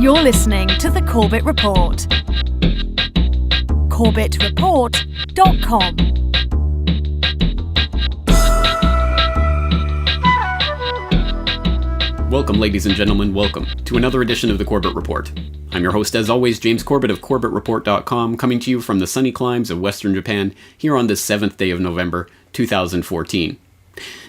You're listening to the Corbett Report. CorbettReport.com. Welcome, ladies and gentlemen, welcome to another edition of the Corbett Report. I'm your host, as always, James Corbett of CorbettReport.com, coming to you from the sunny climes of Western Japan here on this 7th day of November, 2014.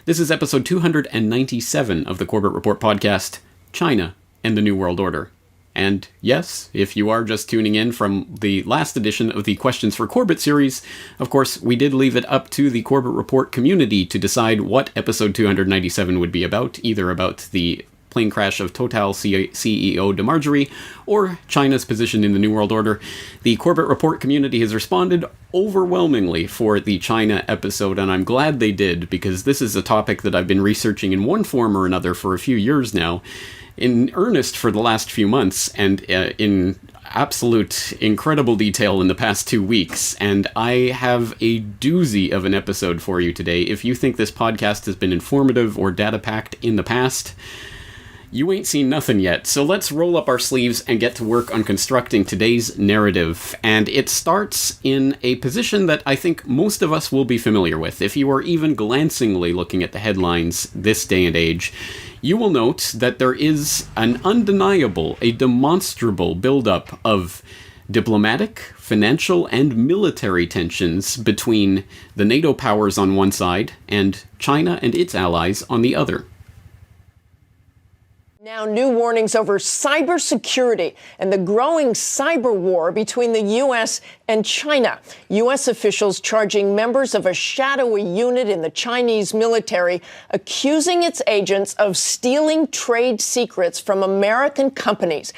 This is episode 297 of the Corbett Report podcast, China and the New World Order. And yes, if you are just tuning in from the last edition of the Questions for Corbett series, of course, we did leave it up to the Corbett Report community to decide what episode 297 would be about, either about the plane crash of Total CEO DeMarjorie, or China's position in the New World Order. The Corbett Report community has responded overwhelmingly for the China episode, and I'm glad they did, because this is a topic that I've been researching in one form or another for a few years now, in earnest for the last few months, and in absolute incredible detail in the past 2 weeks, and I have a doozy of an episode for you today. If you think this podcast has been informative or data-packed in the past, you ain't seen nothing yet, so let's roll up our sleeves and get to work on constructing today's narrative. And it starts in a position that I think most of us will be familiar with. If you are even glancingly looking at the headlines this day and age, you will note that there is an undeniable, a demonstrable buildup of diplomatic, financial, and military tensions between the NATO powers on one side and China and its allies on the other. Now, new warnings over cybersecurity and the growing cyber war between the U.S. and China. U.S. officials charging members of a shadowy unit in the Chinese military, accusing its agents of stealing trade secrets from American companies.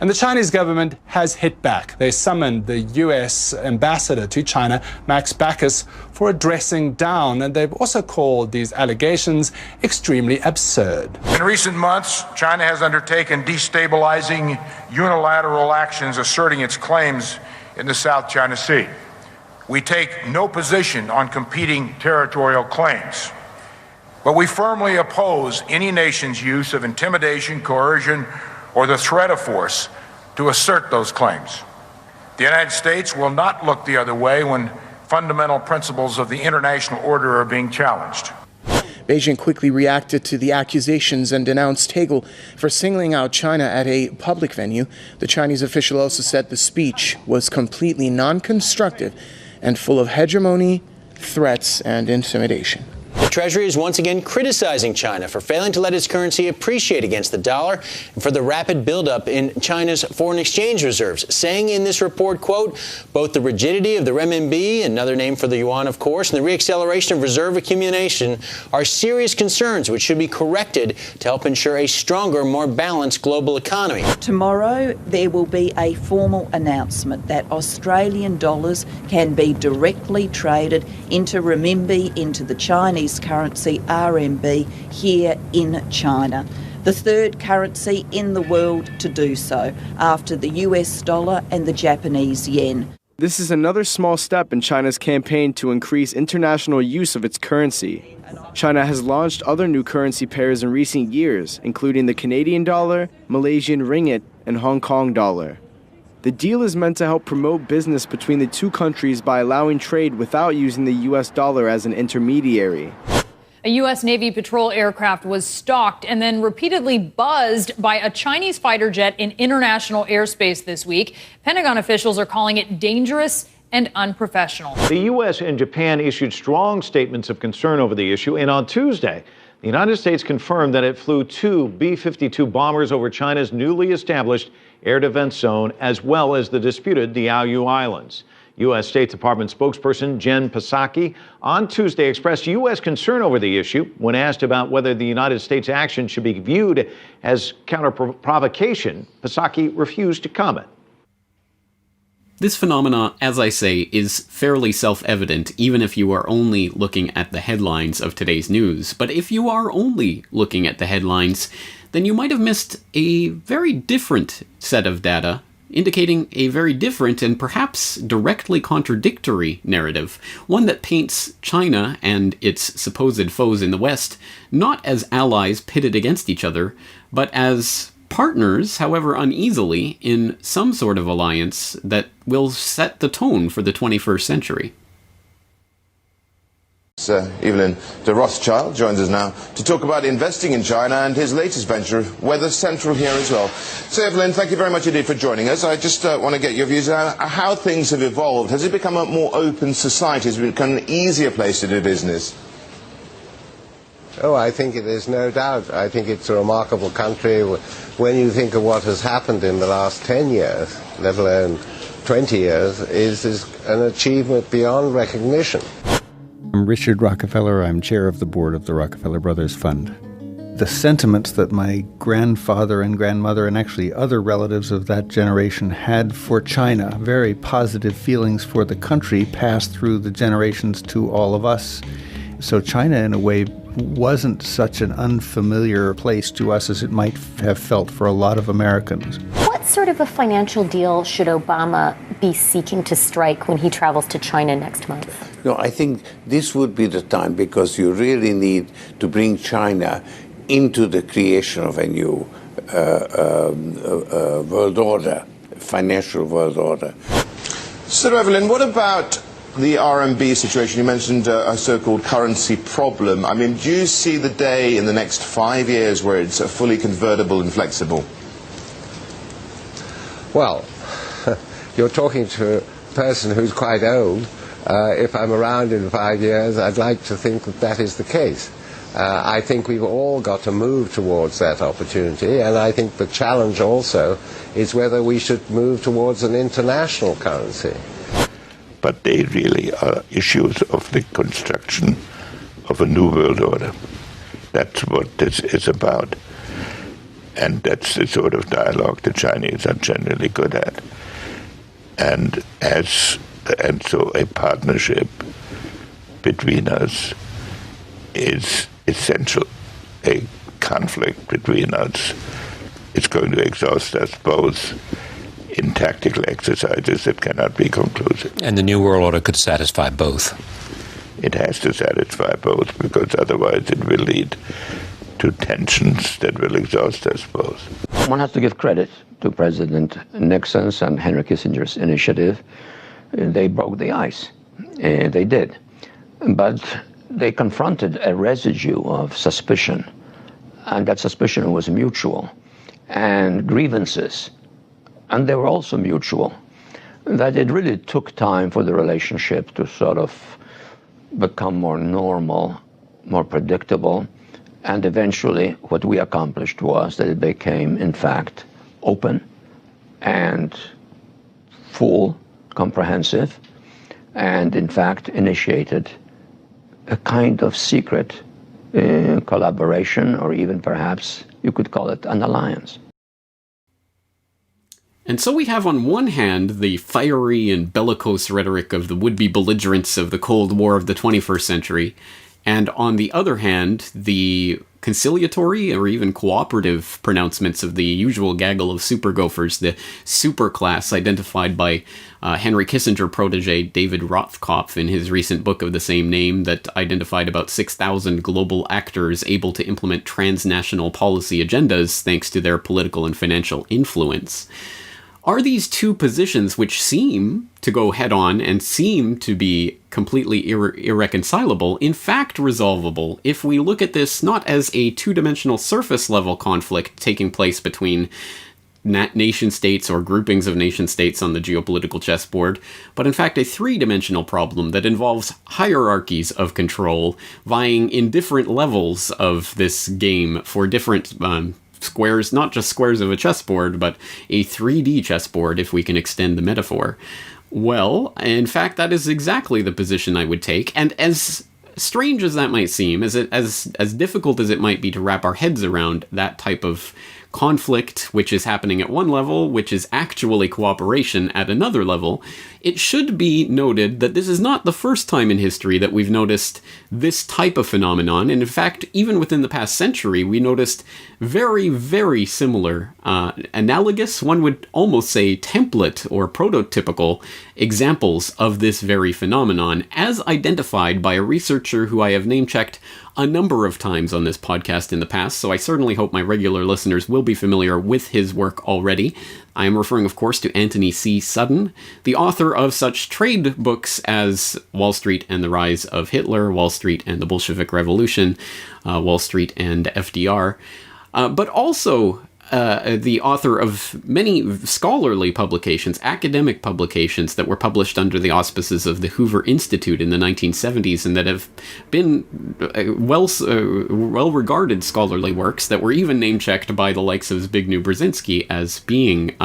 And the Chinese government has hit back. They summoned the U.S. ambassador to China, Max Backus, for a dressing down, and they've also called these allegations extremely absurd. In recent months, China has undertaken destabilizing unilateral actions asserting its claims in the South China Sea. We take no position on competing territorial claims, but we firmly oppose any nation's use of intimidation, coercion, or the threat of force to assert those claims. The United States will not look the other way when fundamental principles of the international order are being challenged. Beijing quickly reacted to the accusations and denounced Hegel for singling out China at a public venue. The Chinese official also said the speech was completely non-constructive and full of hegemony, threats, and intimidation. The Treasury is once again criticizing China for failing to let its currency appreciate against the dollar and for the rapid buildup in China's foreign exchange reserves, saying in this report, quote, both the rigidity of the renminbi, another name for the yuan, of course, and the reacceleration of reserve accumulation are serious concerns which should be corrected to help ensure a stronger, more balanced global economy. Tomorrow, there will be a formal announcement that Australian dollars can be directly traded into renminbi, into the Chinese currency RMB here in China. The third currency in the world to do so, after the US dollar and the Japanese yen. This is another small step in China's campaign to increase international use of its currency. China has launched other new currency pairs in recent years, including the Canadian dollar, Malaysian ringgit, and Hong Kong dollar. The deal is meant to help promote business between the two countries by allowing trade without using the U.S. dollar as an intermediary. A U.S. Navy patrol aircraft was stalked and then repeatedly buzzed by a Chinese fighter jet in international airspace this week. Pentagon officials are calling it dangerous and unprofessional. The U.S. and Japan issued strong statements of concern over the issue, and on Tuesday, the United States confirmed that it flew 2 B-52 bombers over China's newly established air defense zone, as well as the disputed Diaoyu Islands. U.S. State Department spokesperson Jen Psaki on Tuesday expressed U.S. concern over the issue when asked about whether the United States' action should be viewed as counter-provocation. Psaki refused to comment. This phenomena, as I say, is fairly self-evident, even if you are only looking at the headlines of today's news. But if you are only looking at the headlines, then you might have missed a very different set of data, indicating a very different and perhaps directly contradictory narrative, one that paints China and its supposed foes in the West not as allies pitted against each other, but as partners, however uneasily, in some sort of alliance that will set the tone for the 21st century. Evelyn de Rothschild joins us now to talk about investing in China and his latest venture, Weather Central, here as well. So, Evelyn, thank you very much indeed for joining us. I just want to get your views on how things have evolved. Has it become a more open society? Has it become an easier place to do business? Oh, I think it is, no doubt. I think it's a remarkable country. When you think of what has happened in the last 10 years, let alone 20 years, is an achievement beyond recognition. I'm Richard Rockefeller. I'm chair of the board of the Rockefeller Brothers Fund. The sentiments that my grandfather and grandmother and actually other relatives of that generation had for China, very positive feelings for the country, passed through the generations to all of us. So China, in a way, wasn't such an unfamiliar place to us as it might have felt for a lot of Americans. What sort of a financial deal should Obama be seeking to strike when he travels to China next month? No, I think this would be the time, because you really need to bring China into the creation of a new world order, financial world order. So, Evelyn, what about the RMB situation? You mentioned a so-called currency problem. I mean, do you see the day in the next 5 years where it's fully convertible and flexible? Well, you're talking to a person who's quite old. If I'm around in 5 years, I'd like to think that that is the case. I think we've all got to move towards that opportunity, and I think the challenge also is whether we should move towards an international currency. But they really are issues of the construction of a new world order. That's what this is about. And that's the sort of dialogue the Chinese are generally good at. And so a partnership between us is essential. A conflict between us is going to exhaust us both in tactical exercises that cannot be conclusive. And the New World Order could satisfy both. It has to satisfy both, because otherwise it will lead to tensions that will exhaust us both. One has to give credit to President Nixon's and Henry Kissinger's initiative. They broke the ice. They did. But they confronted a residue of suspicion, and that suspicion was mutual, and grievances, and they were also mutual, that it really took time for the relationship to sort of become more normal, more predictable, and eventually what we accomplished was that it became, in fact, open and full, comprehensive, and in fact initiated a kind of secret collaboration, or even perhaps you could call it an alliance. And so we have on one hand the fiery and bellicose rhetoric of the would-be belligerents of the Cold War of the 21st century, and on the other hand the conciliatory or even cooperative pronouncements of the usual gaggle of super gophers, the super class identified by Henry Kissinger protege David Rothkopf in his recent book of the same name that identified about 6,000 global actors able to implement transnational policy agendas thanks to their political and financial influence. Are these two positions, which seem to go head-on and seem to be completely irreconcilable, in fact resolvable if we look at this not as a two-dimensional surface-level conflict taking place between nation-states or groupings of nation-states on the geopolitical chessboard, but in fact a three-dimensional problem that involves hierarchies of control vying in different levels of this game for different squares, not just squares of a chessboard, but a 3D chessboard, if we can extend the metaphor. Well, in fact, that is exactly the position I would take, and as strange as that might seem, as difficult as it might be to wrap our heads around that type of conflict, which is happening at one level, which is actually cooperation at another level, it should be noted that this is not the first time in history that we've noticed this type of phenomenon, and in fact, even within the past century, we noticed very, very similar, analogous, one would almost say template or prototypical examples of this very phenomenon, as identified by a researcher researcher who I have name-checked a number of times on this podcast in the past, so I certainly hope my regular listeners will be familiar with his work already. I am referring, of course, to Anthony C. Sudden, the author of such trade books as Wall Street and the Rise of Hitler, Wall Street and the Bolshevik Revolution, Wall Street and FDR, but also the author of many scholarly publications, academic publications that were published under the auspices of the Hoover Institute in the 1970s and that have been well-regarded scholarly works that were even name-checked by the likes of Zbigniew Brzezinski as being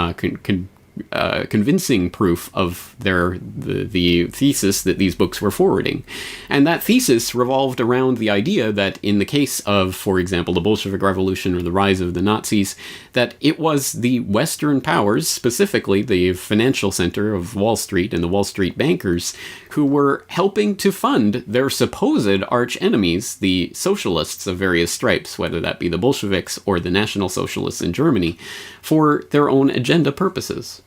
convincing proof of the thesis that these books were forwarding. And that thesis revolved around the idea that in the case of, for example, the Bolshevik Revolution or the rise of the Nazis, that it was the Western powers, specifically the financial center of Wall Street and the Wall Street bankers, who were helping to fund their supposed arch enemies, the socialists of various stripes, whether that be the Bolsheviks or the National Socialists in Germany, for their own agenda purposes.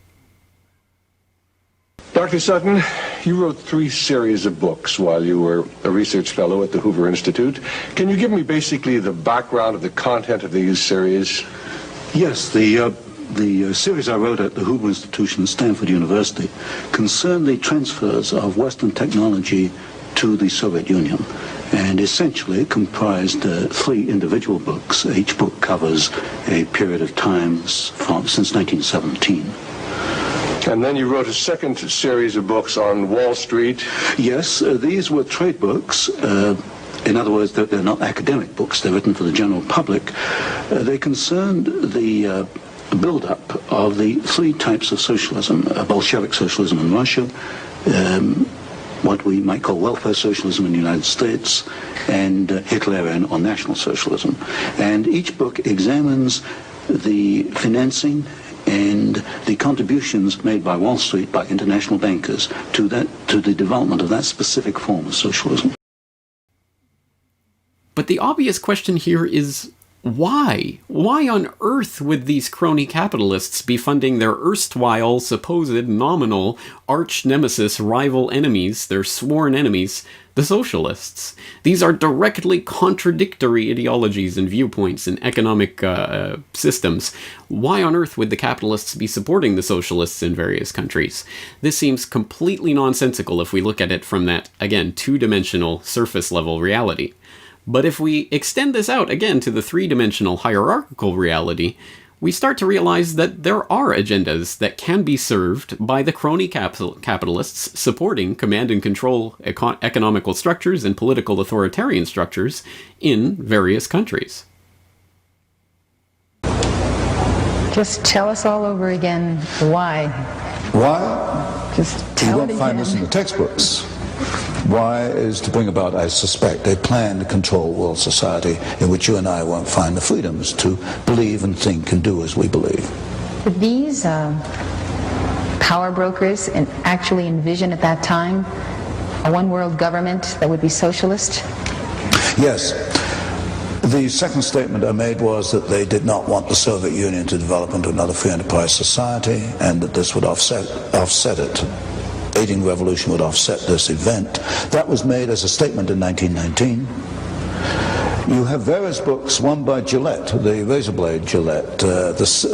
Dr. Sutton, you wrote 3 series of books while you were a research fellow at the Hoover Institute. Can you give me basically the background of the content of these series? Yes, the series I wrote at the Hoover Institution at Stanford University concerned the transfers of Western technology to the Soviet Union. And essentially it comprised 3 individual books. Each book covers a period of time since 1917. And then you wrote a second series of books on Wall Street. Yes, these were trade books. In other words, they're not academic books. They're written for the general public. They concerned the build-up of the 3 types of socialism: Bolshevik socialism in Russia, what we might call welfare socialism in the United States, and Hitlerian or National Socialism. And each book examines the financing and the contributions made by Wall Street, by international bankers, to the development of that specific form of socialism. But the obvious question here is, why? Why on earth would these crony capitalists be funding their erstwhile, supposed, nominal, arch-nemesis rival enemies, their sworn enemies, the socialists? These are directly contradictory ideologies and viewpoints in economic systems. Why on earth would the capitalists be supporting the socialists in various countries? This seems completely nonsensical if we look at it from that, again, two-dimensional, surface-level reality. But if we extend this out again to the 3-dimensional hierarchical reality, we start to realize that there are agendas that can be served by the crony capitalists supporting command and control economical structures and political authoritarian structures in various countries. Just tell us all over again why. Why? Just tell you it won't find again. this in the textbooks. Why is to bring about, I suspect, a plan to control world society in which you and I won't find the freedoms to believe and think and do as we believe. Did these power brokers actually envision at that time a one-world government that would be socialist? Yes. The second statement I made was that they did not want the Soviet Union to develop into another free enterprise society, and that this would offset it. Aiding the revolution would offset this event. That was made as a statement in 1919. You have various books, one by Gillette, the razor blade Gillette,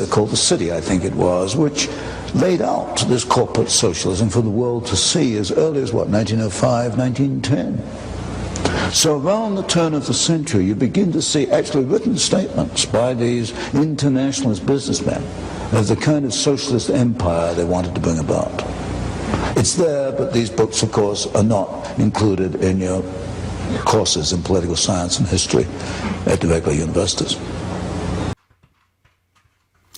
called The City, I think it was, which laid out this corporate socialism for the world to see as early as, 1905, 1910. So around the turn of the century, you begin to see actually written statements by these internationalist businessmen of the kind of socialist empire they wanted to bring about. It's there, but these books, of course, are not included in your courses in political science and history at the regular universities.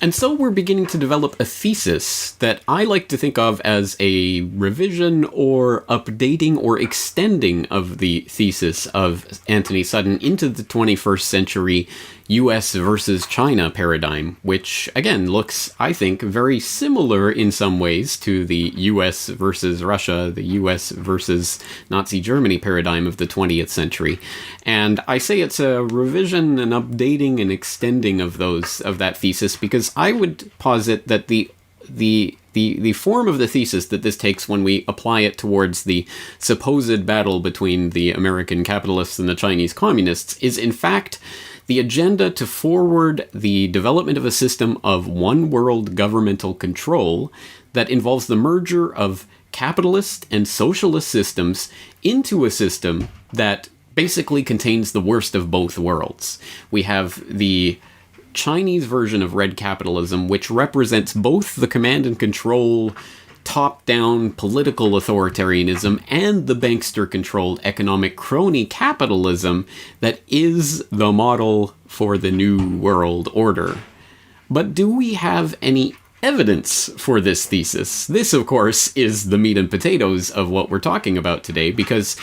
And so we're beginning to develop a thesis that I like to think of as a revision or updating or extending of the thesis of Anthony Sutton into the 21st century US versus China paradigm, which, again, looks, I think, very similar in some ways to the US versus Russia, the US versus Nazi Germany paradigm of the 20th century. And I say it's a revision, an updating, and extending of that thesis, because I would posit that the the form of the thesis that this takes when we apply it towards the supposed battle between the American capitalists and the Chinese communists is, in fact, the agenda to forward the development of a system of one-world governmental control that involves the merger of capitalist and socialist systems into a system that basically contains the worst of both worlds. We have the Chinese version of red capitalism, which represents both the command and control, top-down political authoritarianism and the bankster-controlled economic crony capitalism that is the model for the New World Order. But do we have any evidence for this thesis? This, of course, is the meat and potatoes of what we're talking about today, because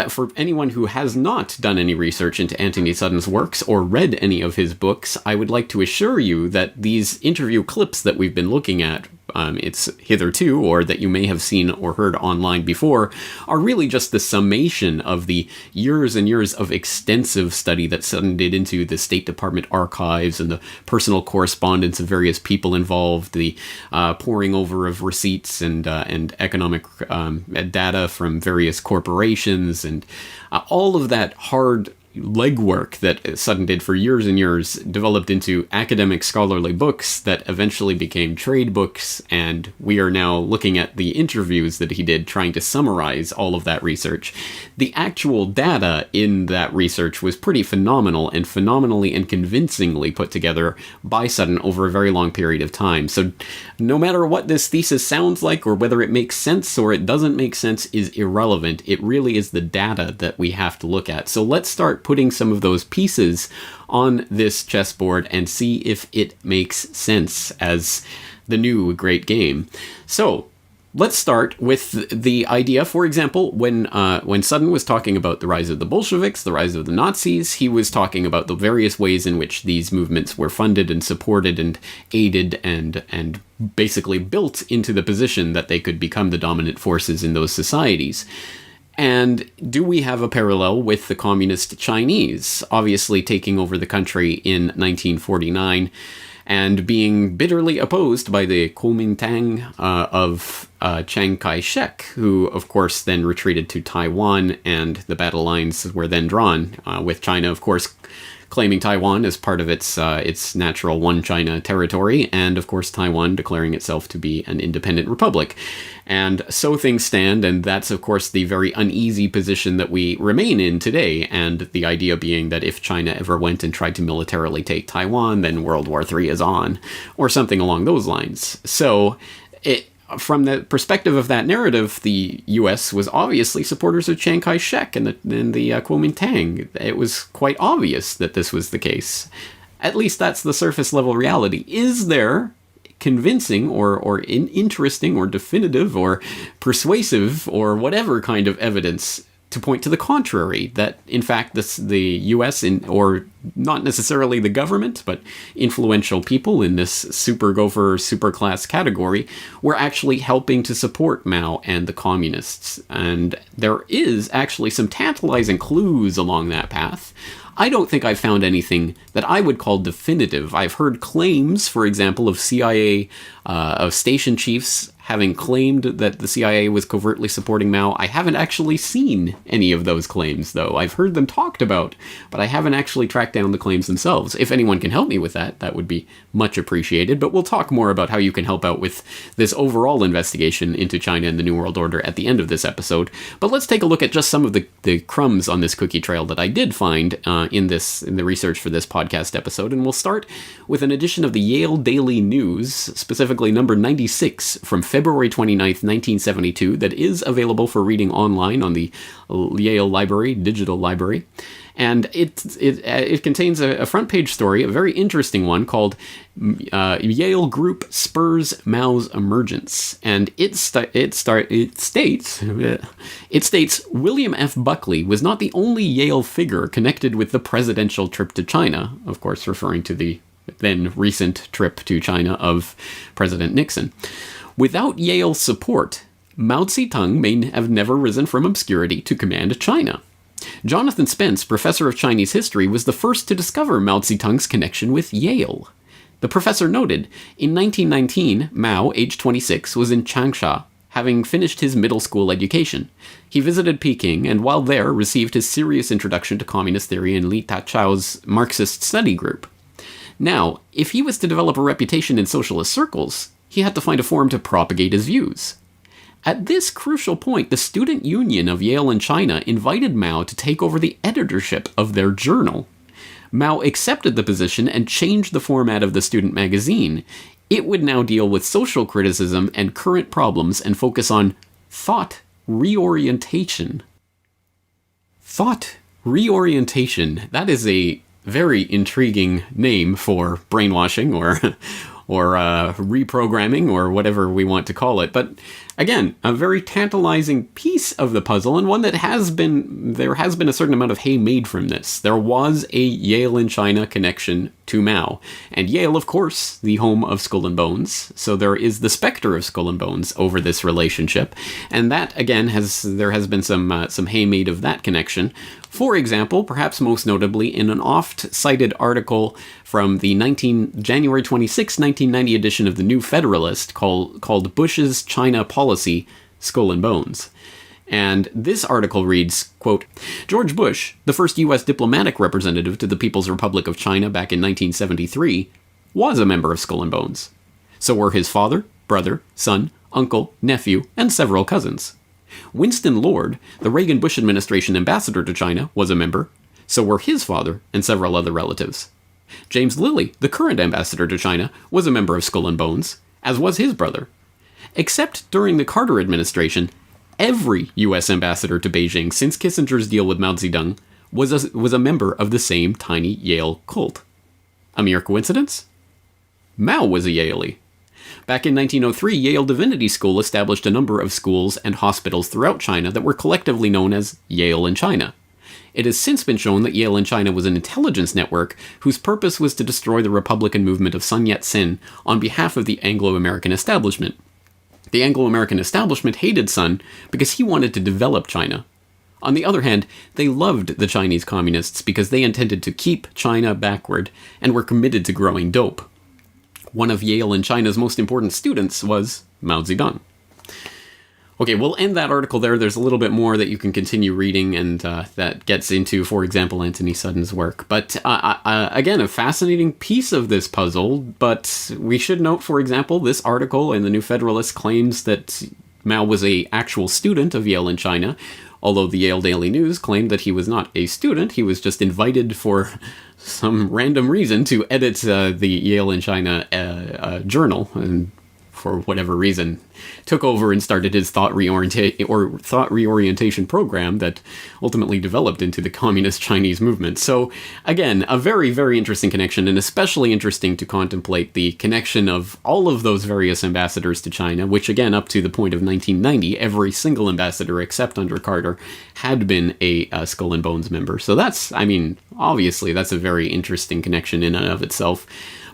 for anyone who has not done any research into Anthony Sutton's works or read any of his books, I would like to assure you that these interview clips that we've been looking at, it's hitherto, or that you may have seen or heard online before, are really just the summation of the years and years of extensive study that Sutton did into the State Department archives and the personal correspondence of various people involved, the poring over of receipts and economic data from various corporations, and all of that hard legwork that Sutton did for years and years developed into academic scholarly books that eventually became trade books, and we are now looking at the interviews that he did trying to summarize all of that research. The actual data in that research was pretty phenomenal and phenomenally and convincingly put together by Sutton over a very long period of time. So no matter what this thesis sounds like or whether it makes sense or it doesn't make sense is irrelevant. It really is the data that we have to look at. So let's start putting some of those pieces on this chessboard and see if it makes sense as the new great game. So let's start with the idea. For example, when Sutton was talking about the rise of the Bolsheviks, the rise of the Nazis, he was talking about the various ways in which these movements were funded and supported and aided and basically built into the position that they could become the dominant forces in those societies. And do we have a parallel with the communist Chinese, obviously taking over the country in 1949 and being bitterly opposed by the Kuomintang of Chiang Kai-shek, who, of course, then retreated to Taiwan, and the battle lines were then drawn, with China, of course, claiming Taiwan as part of its natural one China territory, and of course Taiwan declaring itself to be an independent republic. And so things stand, and that's of course the very uneasy position that we remain in today, and the idea being that if China ever went and tried to militarily take Taiwan, then World War III is on, or something along those lines. So from the perspective of that narrative, the U.S. was obviously supporters of Chiang Kai-shek and the Kuomintang. It was quite obvious that this was the case. At least that's the surface level reality. Is there convincing or interesting or definitive or persuasive or whatever kind of evidence to point to the contrary, that in fact the U.S. or not necessarily the government, but influential people in this super gopher, super class category were actually helping to support Mao and the communists? And there is actually some tantalizing clues along that path. I don't think I've found anything that I would call definitive. I've heard claims, for example, of CIA, of station chiefs having claimed that the CIA was covertly supporting Mao. I haven't actually seen any of those claims, though. I've heard them talked about, but I haven't actually tracked down the claims themselves. If anyone can help me with that, that would be much appreciated. But we'll talk more about how you can help out with this overall investigation into China and the New World Order at the end of this episode. But let's take a look at just some of the crumbs on this cookie trail that I did find in the research for this podcast episode. And we'll start with an edition of the Yale Daily News, specifically number 96 from February 29th, 1972, that is available for reading online on the Yale Library, digital library. And it contains a front page story, a very interesting one, called Yale Group Spurs Mao's Emergence. And it states William F. Buckley was not the only Yale figure connected with the presidential trip to China, of course referring to the then recent trip to China of President Nixon. Without Yale's support, Mao Zedong may have never risen from obscurity to command China. Jonathan Spence, professor of Chinese history, was the first to discover Mao Zedong's connection with Yale. The professor noted, in 1919, Mao, age 26, was in Changsha, having finished his middle school education. He visited Peking, and while there, received his serious introduction to communist theory in Li Tachao's Marxist study group. Now, if he was to develop a reputation in socialist circles, he had to find a forum to propagate his views. At this crucial point, the Student Union of Yale and China invited Mao to take over the editorship of their journal. Mao accepted the position and changed the format of the student magazine. It would now deal with social criticism and current problems and focus on thought reorientation. Thought reorientation. That is a very intriguing name for brainwashing or reprogramming or whatever we want to call it. But again, a very tantalizing piece of the puzzle, and one that there has been a certain amount of hay made from this. There was a Yale and China connection to Mao, and Yale, of course, the home of Skull and Bones, so there is the specter of Skull and Bones over this relationship, and that, again, there has been some hay made of that connection. For example, perhaps most notably, in an oft-cited article from the January 26, 1990 edition of the New Federalist called Bush's China Policy, Skull and Bones. And this article reads, quote, George Bush, the first U.S. diplomatic representative to the People's Republic of China back in 1973, was a member of Skull and Bones. So were his father, brother, son, uncle, nephew, and several cousins. Winston Lord, the Reagan-Bush administration ambassador to China, was a member. So were his father and several other relatives. James Lilly, the current ambassador to China, was a member of Skull and Bones, as was his brother. Except during the Carter administration, every U.S. ambassador to Beijing since Kissinger's deal with Mao Zedong was a member of the same tiny Yale cult. A mere coincidence? Mao was a Yalie. Back in 1903, Yale Divinity School established a number of schools and hospitals throughout China that were collectively known as Yale in China. It has since been shown that Yale in China was an intelligence network whose purpose was to destroy the Republican movement of Sun Yat-sen on behalf of the Anglo-American establishment. The Anglo-American establishment hated Sun because he wanted to develop China. On the other hand, they loved the Chinese communists because they intended to keep China backward and were committed to growing dope. One of Yale and China's most important students was Mao Zedong. Okay, we'll end that article there. There's a little bit more that you can continue reading, and that gets into, for example, Anthony Sutton's work. But again, a fascinating piece of this puzzle, but we should note, for example, this article in the New Federalist claims that Mao was an actual student of Yale in China, although the Yale Daily News claimed that he was not a student. He was just invited for some random reason to edit the Yale in China journal, and for whatever reason took over and started his thought reorientation program that ultimately developed into the Communist Chinese movement. So again, a very, very interesting connection, and especially interesting to contemplate the connection of all of those various ambassadors to China, which again, up to the point of 1990, every single ambassador except under Carter had been a Skull and Bones member. So that's, I mean, obviously that's a very interesting connection in and of itself,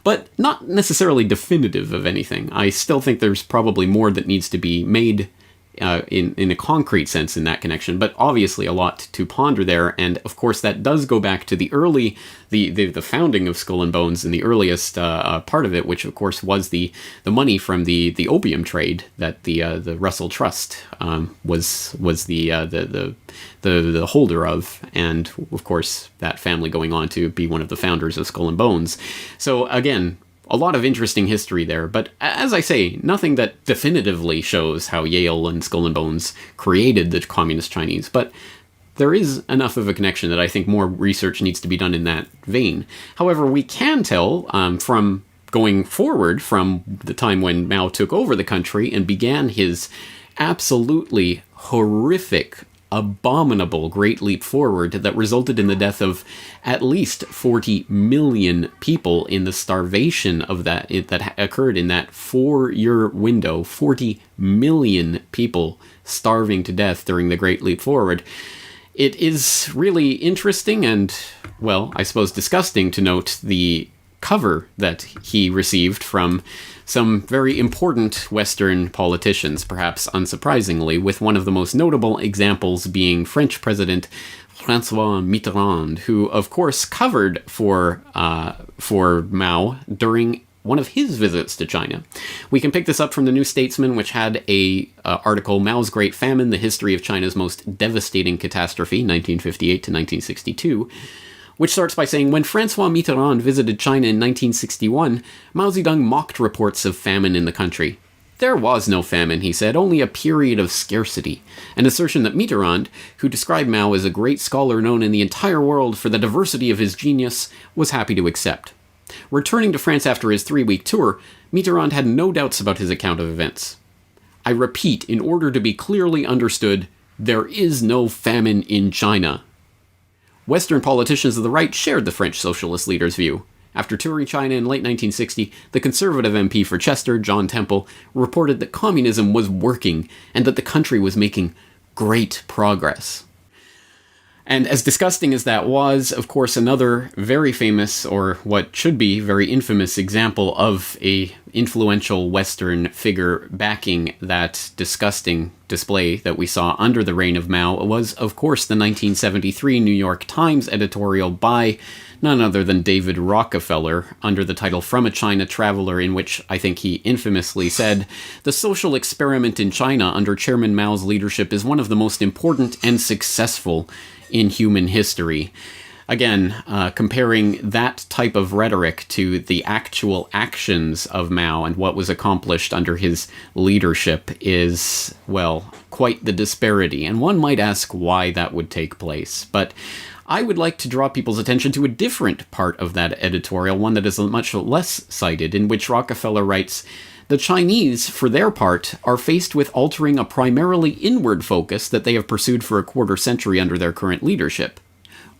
but not necessarily definitive of anything. I still think there's probably more that needs to be made in a concrete sense in that connection, but obviously a lot to ponder there. And of course, that does go back to the early, the founding of Skull and Bones, and the earliest part of it, which of course was the money from the opium trade that the Russell Trust was the holder of, and of course that family going on to be one of the founders of Skull and Bones. So again, a lot of interesting history there, but as I say, nothing that definitively shows how Yale and Skull and Bones created the Communist Chinese, but there is enough of a connection that I think more research needs to be done in that vein. However, we can tell from going forward from the time when Mao took over the country and began his absolutely horrific, abominable Great Leap Forward that resulted in the death of at least 40 million people in the starvation of that occurred in that 4-year window. 40 million people starving to death during the Great Leap Forward. It is really interesting and, well, I suppose disgusting to note the cover that he received from some very important Western politicians, perhaps unsurprisingly, with one of the most notable examples being French President François Mitterrand, who, of course, covered for Mao during one of his visits to China. We can pick this up from the New Statesman, which had a article, Mao's Great Famine, the History of China's Most Devastating Catastrophe, 1958 to 1962, which starts by saying, when Francois Mitterrand visited China in 1961, Mao Zedong mocked reports of famine in the country. There was no famine, he said, only a period of scarcity, an assertion that Mitterrand, who described Mao as a great scholar known in the entire world for the diversity of his genius, was happy to accept. Returning to France after his 3-week tour, Mitterrand had no doubts about his account of events. I repeat, in order to be clearly understood, there is no famine in China. Western politicians of the right shared the French socialist leader's view. After touring China in late 1960, the conservative MP for Chester, John Temple, reported that communism was working and that the country was making great progress. And as disgusting as that was, of course, another very famous, or what should be very infamous example of a influential Western figure backing that disgusting display that we saw under the reign of Mao was, of course, the 1973 New York Times editorial by none other than David Rockefeller, under the title From a China Traveler, in which I think he infamously said, "The social experiment in China under Chairman Mao's leadership is one of the most important and successful in human history." Again, comparing that type of rhetoric to the actual actions of Mao and what was accomplished under his leadership is, well, quite the disparity. And one might ask why that would take place. But I would like to draw people's attention to a different part of that editorial, one that is much less cited, in which Rockefeller writes, "The Chinese, for their part, are faced with altering a primarily inward focus that they have pursued for a quarter century under their current leadership.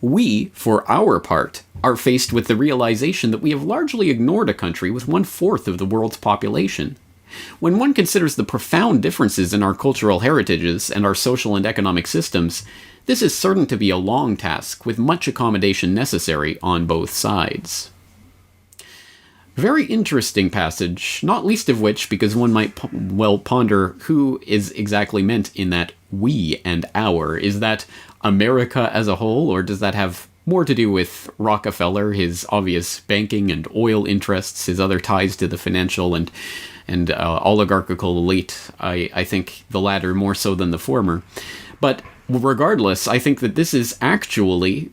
We, for our part, are faced with the realization that we have largely ignored a country with 1/4 of the world's population. When one considers the profound differences in our cultural heritages and our social and economic systems, this is certain to be a long task, with much accommodation necessary on both sides." Very interesting passage, not least of which, because one might well ponder who is exactly meant in that we and our. Is that America as a whole, or does that have more to do with Rockefeller, his obvious banking and oil interests, his other ties to the financial and oligarchical elite? I think the latter more so than the former. But regardless, I think that this is actually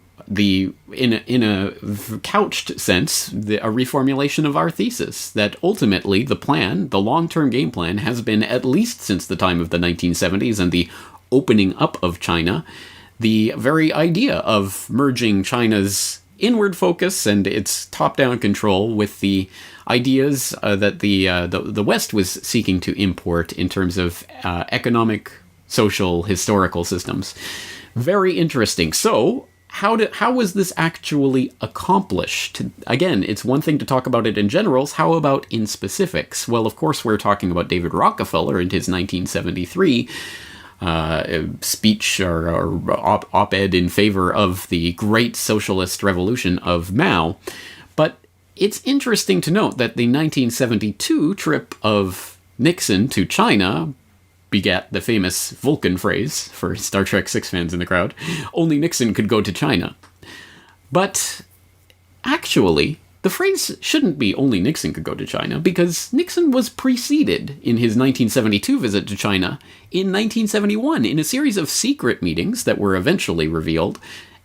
in a couched sense, a reformulation of our thesis, that ultimately the plan, the long-term game plan, has been, at least since the time of the 1970s and the opening up of China, the very idea of merging China's inward focus and its top-down control with the ideas that the West was seeking to import in terms of economic, social, historical systems. Very interesting. So, how was this actually accomplished? Again, it's one thing to talk about it in generals. How about in specifics? Well, of course, we're talking about David Rockefeller and his 1973 speech or op-ed in favor of the great socialist revolution of Mao. But it's interesting to note that the 1972 trip of Nixon to China begat the famous Vulcan phrase, for Star Trek 6 fans in the crowd, only Nixon could go to China. But actually, the phrase shouldn't be only Nixon could go to China, because Nixon was preceded in his 1972 visit to China in 1971 in a series of secret meetings that were eventually revealed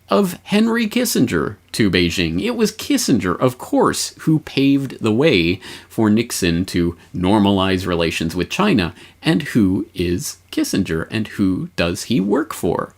of Henry Kissinger to Beijing. It was Kissinger, of course, who paved the way for Nixon to normalize relations with China. And who is Kissinger, and who does he work for?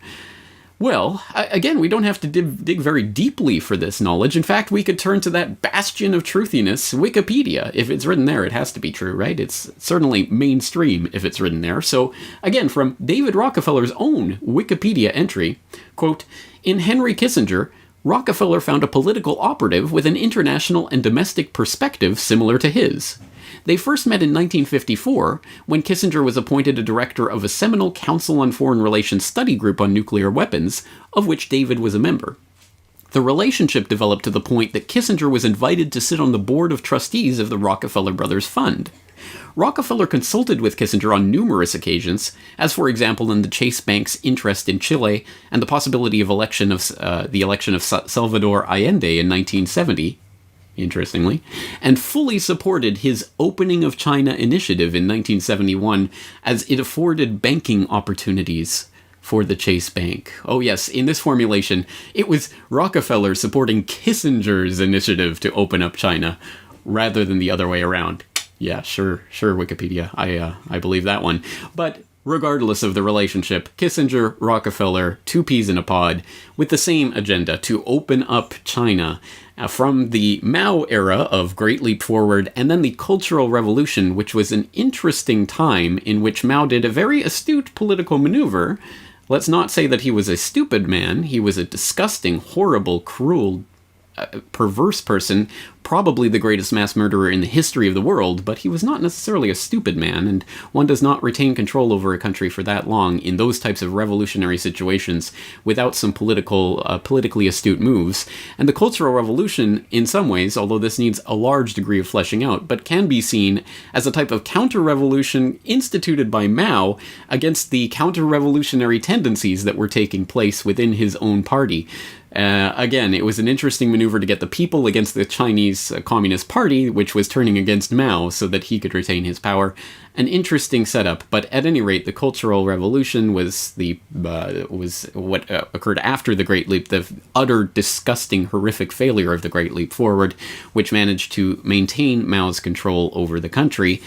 Well, again, we don't have to dig very deeply for this knowledge. In fact, we could turn to that bastion of truthiness, Wikipedia. If it's written there, it has to be true, right? It's certainly mainstream if it's written there. So, again, from David Rockefeller's own Wikipedia entry, quote, "In Henry Kissinger, Rockefeller found a political operative with an international and domestic perspective similar to his. They first met in 1954, when Kissinger was appointed a director of a seminal Council on Foreign Relations study group on nuclear weapons, of which David was a member. The relationship developed to the point that Kissinger was invited to sit on the board of trustees of the Rockefeller Brothers Fund. Rockefeller consulted with Kissinger on numerous occasions, as for example in the Chase Bank's interest in Chile and the possibility of the election of Salvador Allende in 1970, interestingly, and fully supported his Opening of China initiative in 1971 as it afforded banking opportunities for the Chase Bank. Oh yes, in this formulation, it was Rockefeller supporting Kissinger's initiative to open up China, rather than the other way around. Yeah, sure, Wikipedia. I believe that one. But regardless of the relationship, Kissinger, Rockefeller, two peas in a pod, with the same agenda to open up China from the Mao era of Great Leap Forward, and then the Cultural Revolution, which was an interesting time in which Mao did a very astute political maneuver. Let's not say that he was a stupid man. He was a disgusting, horrible, cruel, perverse person, probably the greatest mass murderer in the history of the world, but he was not necessarily a stupid man, and one does not retain control over a country for that long in those types of revolutionary situations without some politically astute moves. And the Cultural Revolution, in some ways, although this needs a large degree of fleshing out, but can be seen as a type of counter-revolution instituted by Mao against the counter-revolutionary tendencies that were taking place within his own party. Again, it was an interesting maneuver to get the people against the Chinese Communist Party, which was turning against Mao so that he could retain his power. An interesting setup, but at any rate, the Cultural Revolution was what occurred after the Great Leap, the utter, disgusting, horrific failure of the Great Leap Forward, which managed to maintain Mao's control over the country.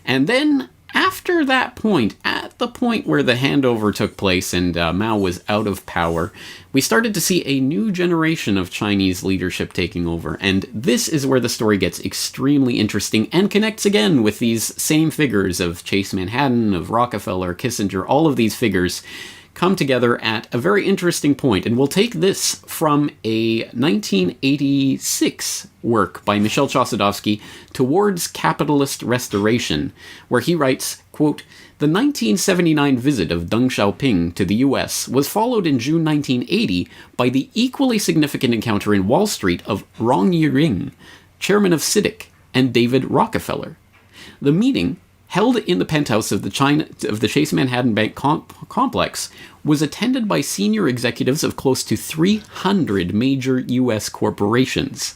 And then, after that point, at the point where the handover took place and Mao was out of power, we started to see a new generation of Chinese leadership taking over. And this is where the story gets extremely interesting and connects again with these same figures of Chase Manhattan, of Rockefeller, Kissinger. All of these figures come together at a very interesting point. And we'll take this from a 1986 work by Michel Chossudovsky, Towards Capitalist Restoration, where he writes, quote, "The 1979 visit of Deng Xiaoping to the US was followed in June 1980 by the equally significant encounter in Wall Street of Rong Yiring, chairman of CITIC, and David Rockefeller. The meeting, held in the penthouse of the Chase Manhattan Bank complex, was attended by senior executives of close to 300 major U.S. corporations.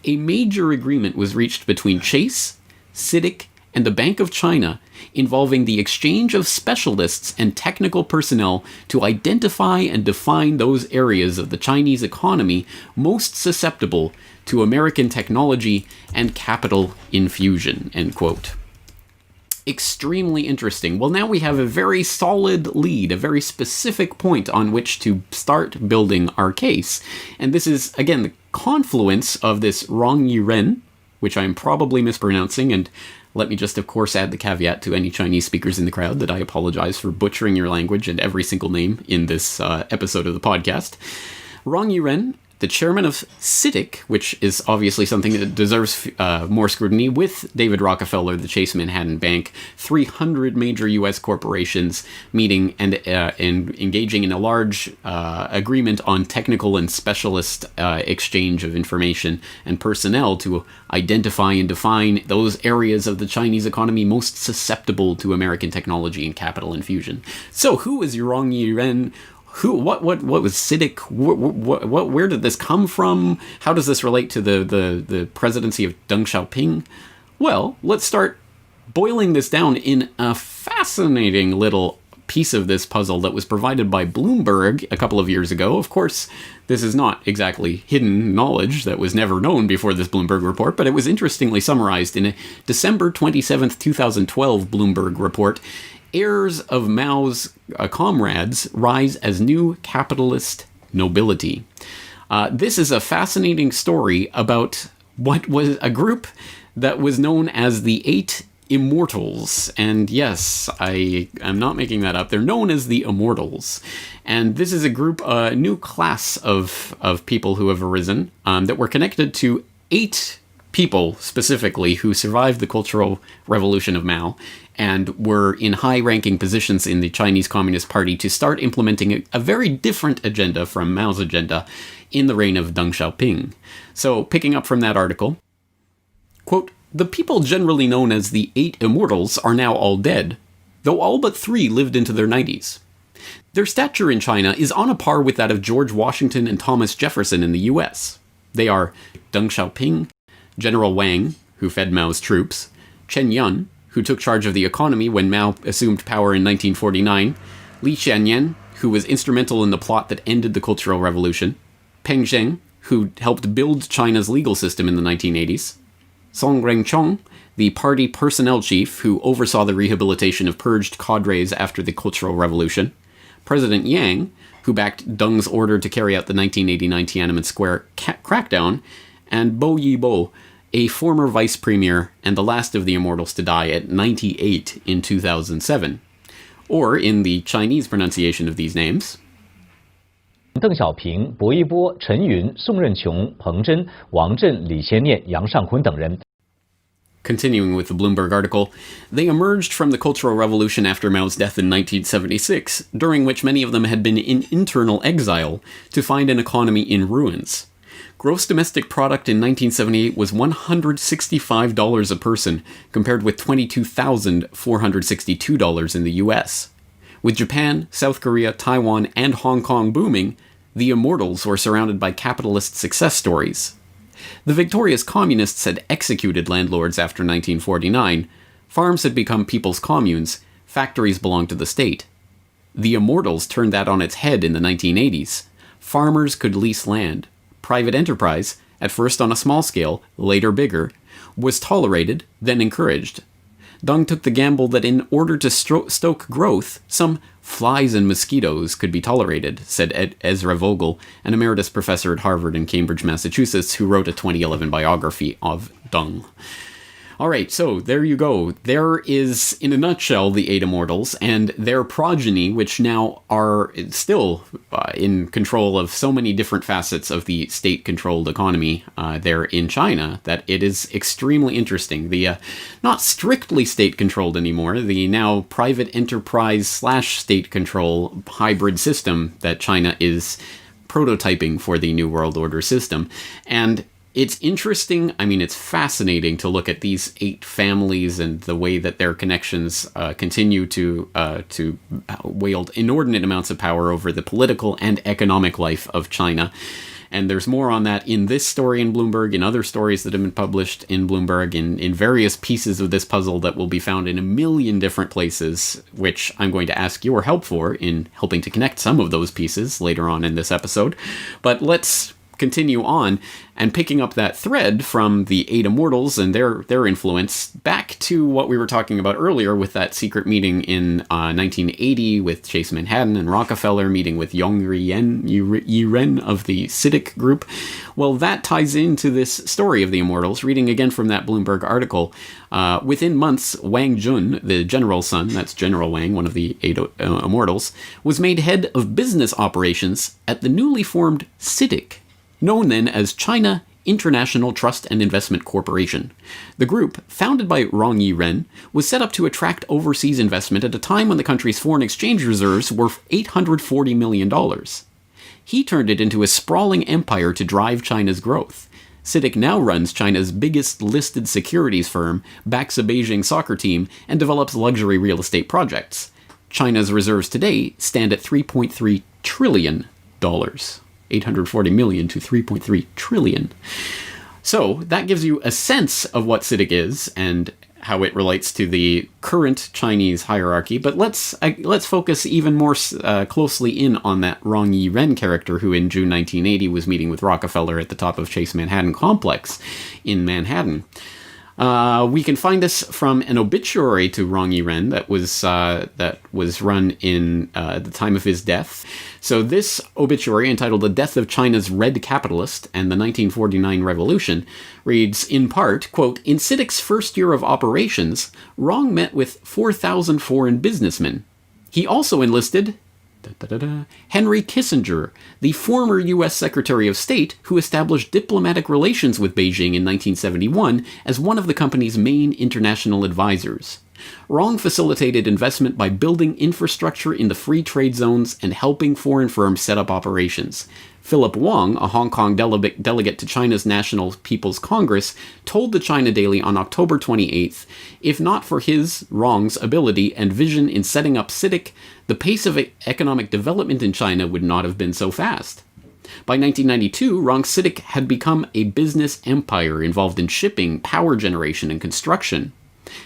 A major agreement was reached between Chase, CITIC, and the Bank of China involving the exchange of specialists and technical personnel to identify and define those areas of the Chinese economy most susceptible to American technology and capital infusion," end quote. Extremely interesting. Well, now we have a very solid lead, a very specific point on which to start building our case. And this is, again, the confluence of this Rong Yiren, which I'm probably mispronouncing, and let me just, of course, add the caveat to any Chinese speakers in the crowd that I apologize for butchering your language and every single name in this episode of the podcast. Rong Yiren, the chairman of CITIC, which is obviously something that deserves more scrutiny, with David Rockefeller, the Chase Manhattan Bank, 300 major U.S. corporations meeting and engaging in a large agreement on technical and specialist exchange of information and personnel to identify and define those areas of the Chinese economy most susceptible to American technology and capital infusion. So who is Rong Yiren? What was CITIC? Where did this come from? How does this relate to the presidency of Deng Xiaoping? Well, let's start boiling this down in a fascinating little piece of this puzzle that was provided by Bloomberg a couple of years ago. Of course, this is not exactly hidden knowledge that was never known before this Bloomberg report, but it was interestingly summarized in a December 27th, 2012 Bloomberg report. Heirs of Mao's comrades rise as new capitalist nobility. This is a fascinating story about what was a group that was known as the Eight Immortals. And yes, I am not making that up. They're known as the Immortals. And this is a group, a new class of people who have arisen that were connected to 8 people specifically who survived the Cultural Revolution of Mao and were in high-ranking positions in the Chinese Communist Party to start implementing a very different agenda from Mao's agenda in the reign of Deng Xiaoping. So, picking up from that article, quote, "The people generally known as the 8 Immortals are now all dead, though all but 3 lived into their 90s. Their stature in China is on a par with that of George Washington and Thomas Jefferson in the US. They are Deng Xiaoping, General Wang, who fed Mao's troops, Chen Yun, who took charge of the economy when Mao assumed power in 1949, Li Qianyan, who was instrumental in the plot that ended the Cultural Revolution, Peng Zheng, who helped build China's legal system in the 1980s, Song Renchong, the party personnel chief who oversaw the rehabilitation of purged cadres after the Cultural Revolution, President Yang, who backed Deng's order to carry out the 1989 Tiananmen Square crackdown, and Bo Yibo, a former vice premier and the last of the immortals to die at 98 in 2007. Or, in the Chinese pronunciation of these names, 邓小平、薄一波、陈云、宋任穷、彭真、王震、李先念、杨尚昆等人。 Continuing with the Bloomberg article, they emerged from the Cultural Revolution after Mao's death in 1976, during which many of them had been in internal exile, to find an economy in ruins. Gross domestic product in 1978 was $165 a person, compared with $22,462 in the US. With Japan, South Korea, Taiwan, and Hong Kong booming, the immortals were surrounded by capitalist success stories. The victorious communists had executed landlords after 1949, farms had become people's communes, factories belonged to the state. The immortals turned that on its head in the 1980s. Farmers could lease land. Private enterprise, at first on a small scale, later bigger, was tolerated, then encouraged. Deng took the gamble that in order to stoke growth, some flies and mosquitoes could be tolerated, said Ezra Vogel, an emeritus professor at Harvard and Cambridge, Massachusetts, who wrote a 2011 biography of Deng. Alright, so there you go. There is, in a nutshell, the 8 immortals, and their progeny, which now are still in control of so many different facets of the state-controlled economy there in China, that it is extremely interesting. The not strictly state-controlled anymore, the now private enterprise/state control hybrid system that China is prototyping for the New World Order system. And it's interesting, I mean, it's fascinating to look at these 8 families and the way that their connections continue to wield inordinate amounts of power over the political and economic life of China. And there's more on that in this story in Bloomberg, in other stories that have been published in Bloomberg, in various pieces of this puzzle that will be found in a million different places, which I'm going to ask your help for in helping to connect some of those pieces later on in this episode. But let's continue on and picking up that thread from the 8 immortals and their influence back to what we were talking about earlier with that secret meeting in 1980 with Chase Manhattan and Rockefeller meeting with Yong Yi-ren of the CITIC group. Well, that ties into this story of the immortals. Reading again from that Bloomberg article, within months, Wang Jun, the general's son, that's General Wang, one of the 8 immortals, was made head of business operations at the newly formed CITIC, known then as China International Trust and Investment Corporation. The group, founded by Rong Yi-ren, was set up to attract overseas investment at a time when the country's foreign exchange reserves were $840 million. He turned it into a sprawling empire to drive China's growth. CITIC now runs China's biggest listed securities firm, backs a Beijing soccer team, and develops luxury real estate projects. China's reserves today stand at $3.3 trillion. 840 million to 3.3 trillion. So that gives you a sense of what CITIC is and how it relates to the current Chinese hierarchy. But let's focus even more closely in on that Rong Yi-ren character who in June 1980 was meeting with Rockefeller at the top of Chase Manhattan Complex in Manhattan. We can find this from an obituary to Rong Yi-ren that was run in the time of his death. So this obituary, entitled "The Death of China's Red Capitalist and the 1949 Revolution," reads, in part, quote, "In CITIC's first year of operations, Rong met with 4,000 foreign businessmen. He also enlisted Henry Kissinger, the former U.S. Secretary of State who established diplomatic relations with Beijing in 1971 as one of the company's main international advisors. Rong facilitated investment by building infrastructure in the free trade zones and helping foreign firms set up operations. Philip Wang, a Hong Kong delegate to China's National People's Congress, told the China Daily on October 28th, if not for his, Rong's, ability and vision in setting up CITIC, the pace of economic development in China would not have been so fast. By 1992, CITIC had become a business empire involved in shipping, power generation, and construction.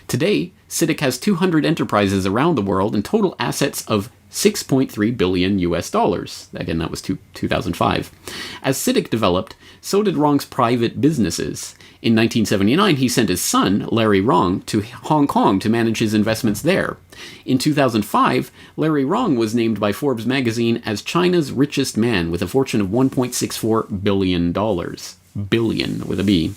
Today, CITIC has 200 enterprises around the world and total assets of $6.3 billion US dollars. Again, that was 2005. As CITIC developed, so did Rong's private businesses. In 1979, he sent his son, Larry Rong, to Hong Kong to manage his investments there. In 2005, Larry Rong was named by Forbes magazine as China's richest man with a fortune of $1.64 billion. Billion with a B.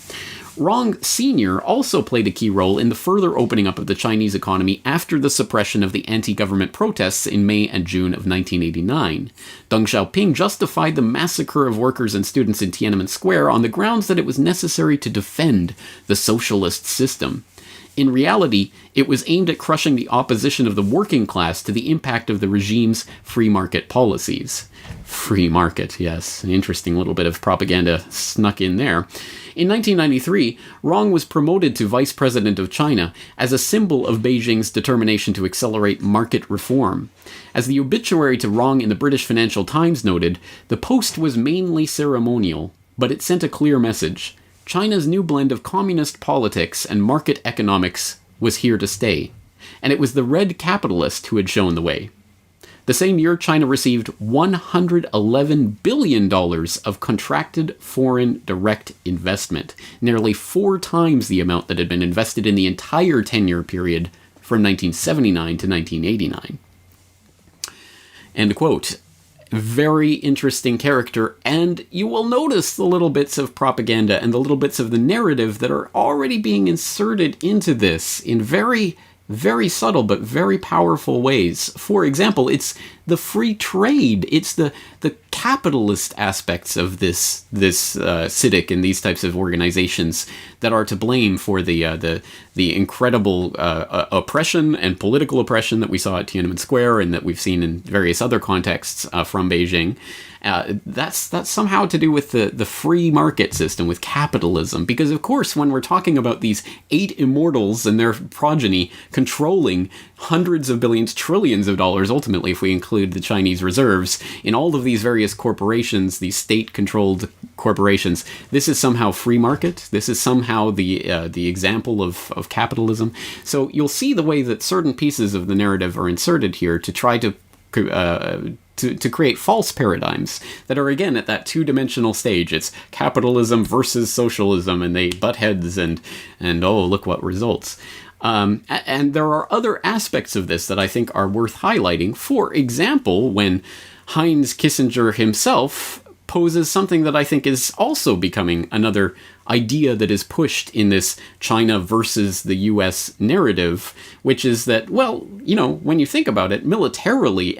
Rong Sr. also played a key role in the further opening up of the Chinese economy after the suppression of the anti-government protests in May and June of 1989. Deng Xiaoping justified the massacre of workers and students in Tiananmen Square on the grounds that it was necessary to defend the socialist system. In reality, it was aimed at crushing the opposition of the working class to the impact of the regime's free market policies. Free market, yes. An interesting little bit of propaganda snuck in there. In 1993, Rong was promoted to Vice President of China as a symbol of Beijing's determination to accelerate market reform. As the obituary to Rong in the British Financial Times noted, the post was mainly ceremonial, but it sent a clear message. China's new blend of communist politics and market economics was here to stay, and it was the red capitalist who had shown the way. The same year, China received $111 billion of contracted foreign direct investment, nearly 4 times the amount that had been invested in the entire 10-year period from 1979 to 1989. End quote. Very interesting character, and you will notice the little bits of propaganda and the little bits of the narrative that are already being inserted into this in very, very subtle but very powerful ways. For example, it's the free trade, it's the capitalist aspects of this CITIC and these types of organizations that are to blame for the incredible oppression and political oppression that we saw at Tiananmen Square and that we've seen in various other contexts from Beijing. That's somehow to do with the free market system, with capitalism. Because, of course, when we're talking about these 8 immortals and their progeny controlling hundreds of billions, trillions of dollars, ultimately, if we include the Chinese reserves, in all of these various corporations, these state-controlled corporations, this is somehow free market. This is somehow the example of capitalism. So you'll see the way that certain pieces of the narrative are inserted here to try to create false paradigms that are, again, at that 2-dimensional stage. It's capitalism versus socialism, and they butt heads, and oh, look what results. And there are other aspects of this that I think are worth highlighting. For example, when Heinz Kissinger himself poses something that I think is also becoming another idea that is pushed in this China versus the US narrative, which is that, well, you know, when you think about it, militarily,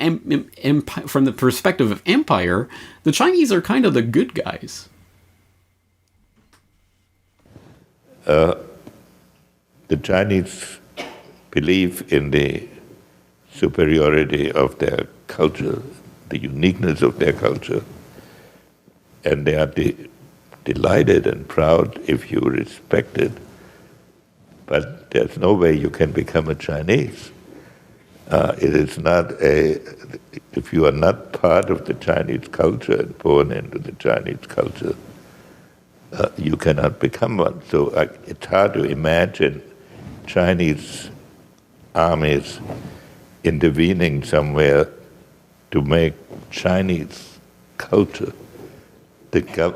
from the perspective of empire, the Chinese are kind of the good guys. The Chinese believe in the superiority of their culture, the uniqueness of their culture, and they are delighted and proud if you respect it. But there's no way you can become a Chinese. It is not if you are not part of the Chinese culture and born into the Chinese culture, you cannot become one. So it's hard to imagine Chinese armies intervening somewhere to make Chinese culture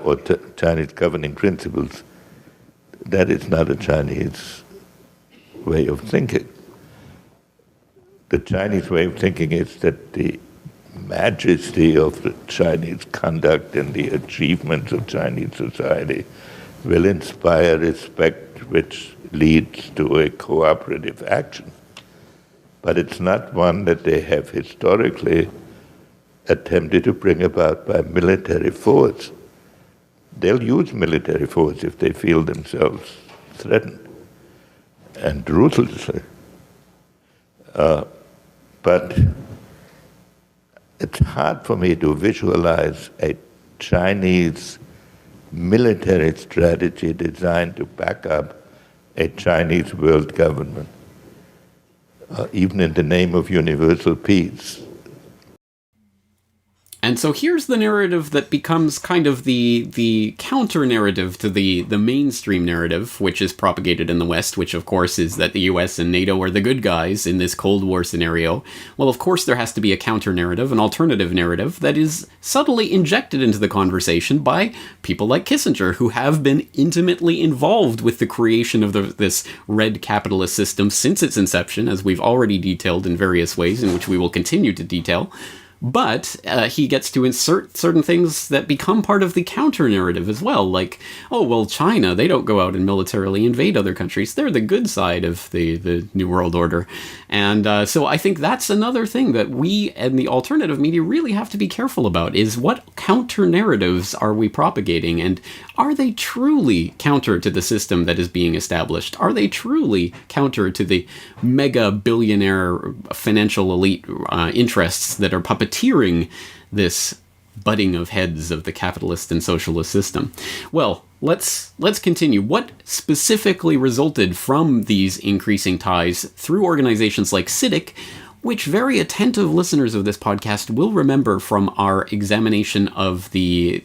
or Chinese governing principles. That is not a Chinese way of thinking. The Chinese way of thinking is that the majesty of the Chinese conduct and the achievements of Chinese society will inspire respect, which leads to a cooperative action. But it's not one that they have historically attempted to bring about by military force. They'll use military force if they feel themselves threatened, and ruthlessly. But it's hard for me to visualize a Chinese military strategy designed to back up a Chinese world government, even in the name of universal peace. And so here's the narrative that becomes kind of the counter-narrative to the mainstream narrative, which is propagated in the West, which of course is that the US and NATO are the good guys in this Cold War scenario. Well, of course there has to be a counter-narrative, an alternative narrative, that is subtly injected into the conversation by people like Kissinger, who have been intimately involved with the creation of this red capitalist system since its inception, as we've already detailed in various ways, in which we will continue to detail. But he gets to insert certain things that become part of the counter-narrative as well, like, oh, well, China, they don't go out and militarily invade other countries. They're the good side of the New World Order. And so I think that's another thing that we and the alternative media really have to be careful about, is what counter-narratives are we propagating, and are they truly counter to the system that is being established? Are they truly counter to the mega-billionaire financial elite interests that are puppeteering this butting of heads of the capitalist and socialist system? Well, let's continue. What specifically resulted from these increasing ties through organizations like CITIC, which very attentive listeners of this podcast will remember from our examination of the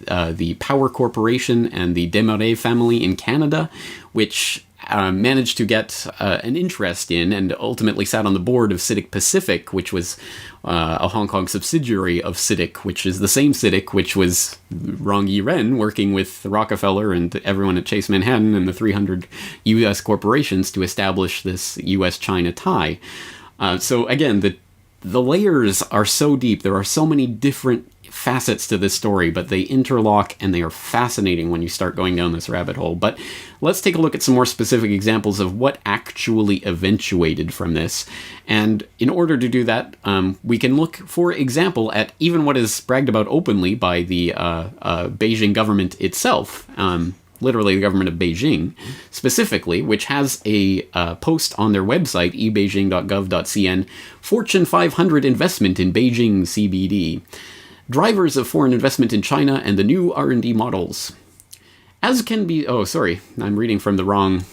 Power Corporation and the Desmarais family in Canada, which managed to get an interest in and ultimately sat on the board of CITIC Pacific, which was a Hong Kong subsidiary of CITIC, which is the same CITIC which was Rong Yi-ren working with Rockefeller and everyone at Chase Manhattan and the 300 U.S. corporations to establish this U.S.-China tie. So again, the layers are so deep. There are so many different facets to this story, but they interlock and they are fascinating when you start going down this rabbit hole. But let's take a look at some more specific examples of what actually eventuated from this. And in order to do that, we can look, for example, at even what is bragged about openly by the Beijing government itself. Literally the government of Beijing, specifically, which has a post on their website, ebeijing.gov.cn, Fortune 500 investment in Beijing CBD. Drivers of foreign investment in China and the new R&D models. As can be... Oh, sorry. I'm reading from the wrong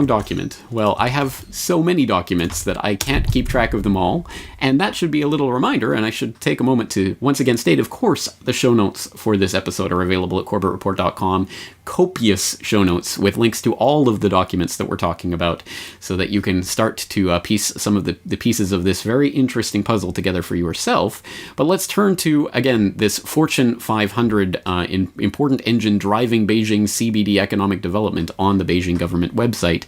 document. Well, I have so many documents that I can't keep track of them all, and that should be a little reminder, and I should take a moment to once again state, of course, the show notes for this episode are available at CorbettReport.com. Copious show notes with links to all of the documents that we're talking about, so that you can start to piece some of the pieces of this very interesting puzzle together for yourself. But let's turn to, again, this Fortune 500 important engine driving Beijing CBD economic development on the Beijing government website,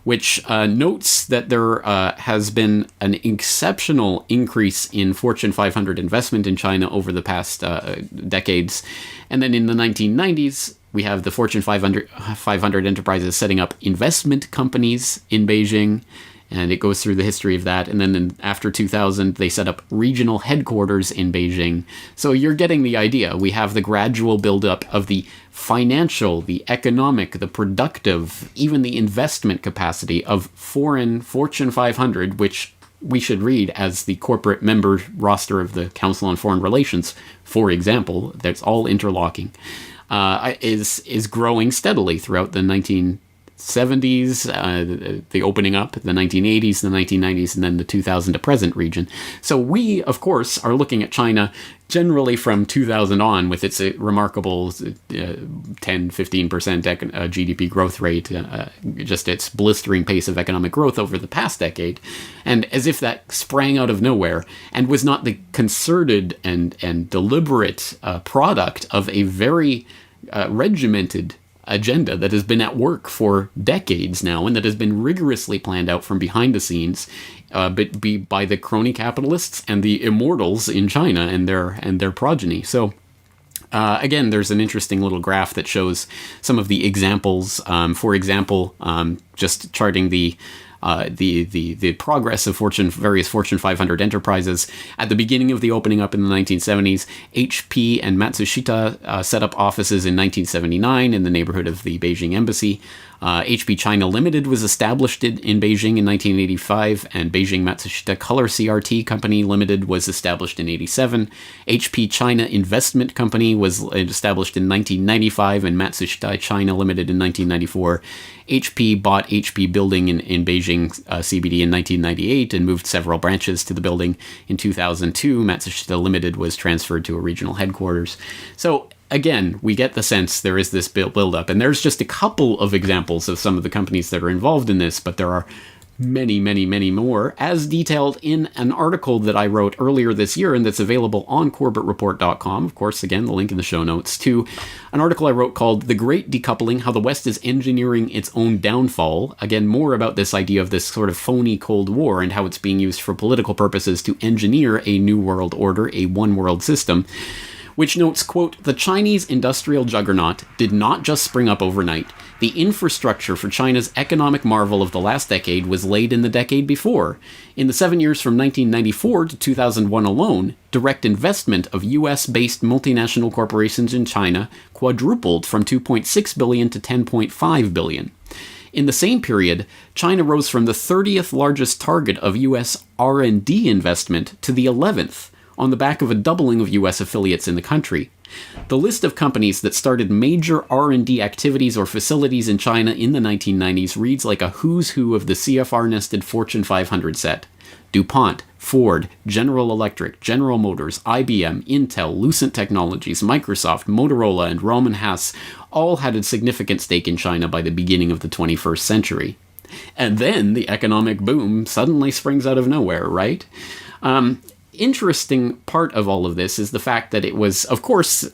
which notes that there has been an exceptional increase in Fortune 500 investment in China over the past decades. And then in the 1990s, we have the Fortune 500 enterprises setting up investment companies in Beijing, and it goes through the history of that. And then after 2000, they set up regional headquarters in Beijing. So you're getting the idea. We have the gradual buildup of the financial, the economic, the productive, even the investment capacity of foreign Fortune 500, which we should read as the corporate member roster of the Council on Foreign Relations, for example. That's all interlocking. Is growing steadily throughout the 1970s, the opening up, the 1980s, the 1990s, and then the 2000 to present region. So we, of course, are looking at China generally from 2000 on with its remarkable 10-15% GDP growth rate, just its blistering pace of economic growth over the past decade. And as if that sprang out of nowhere and was not the concerted and deliberate product of a very regimented agenda that has been at work for decades now and that has been rigorously planned out from behind the scenes by the crony capitalists and the immortals in China and their progeny. So again, there's an interesting little graph that shows some of the examples. For example, just charting the progress of various Fortune 500 enterprises. At the beginning of the opening up in the 1970s, HP and Matsushita set up offices in 1979 in the neighborhood of the Beijing embassy. HP China Limited was established in Beijing in 1985, and Beijing Matsushita Color CRT Company Limited was established in 87. HP China Investment Company was established in 1995, and Matsushita China Limited in 1994. HP bought HP Building in Beijing Beijing CBD in 1998 and moved several branches to the building. In 2002, Matsushita Limited was transferred to a regional headquarters. So again, we get the sense there is this build-up, and there's just a couple of examples of some of the companies that are involved in this, but there are many, many, many more, as detailed in an article that I wrote earlier this year and that's available on CorbettReport.com. Of course, again, the link in the show notes to an article I wrote called The Great Decoupling, How the West is Engineering Its Own Downfall. Again, more about this idea of this sort of phony Cold War and how it's being used for political purposes to engineer a new world order, a one world system, which notes, quote, the Chinese industrial juggernaut did not just spring up overnight. The infrastructure for China's economic marvel of the last decade was laid in the decade before. In the 7 years from 1994 to 2001 alone, direct investment of US-based multinational corporations in China quadrupled from $2.6 billion to $10.5 billion. In the same period, China rose from the 30th largest target of US R&D investment to the 11th, on the back of a doubling of U.S. affiliates in the country. The list of companies that started major R&D activities or facilities in China in the 1990s reads like a who's who of the CFR-nested Fortune 500 set. DuPont, Ford, General Electric, General Motors, IBM, Intel, Lucent Technologies, Microsoft, Motorola, and Roman Haas all had a significant stake in China by the beginning of the 21st century. And then the economic boom suddenly springs out of nowhere, right? Interesting part of all of this is the fact that it was, of course,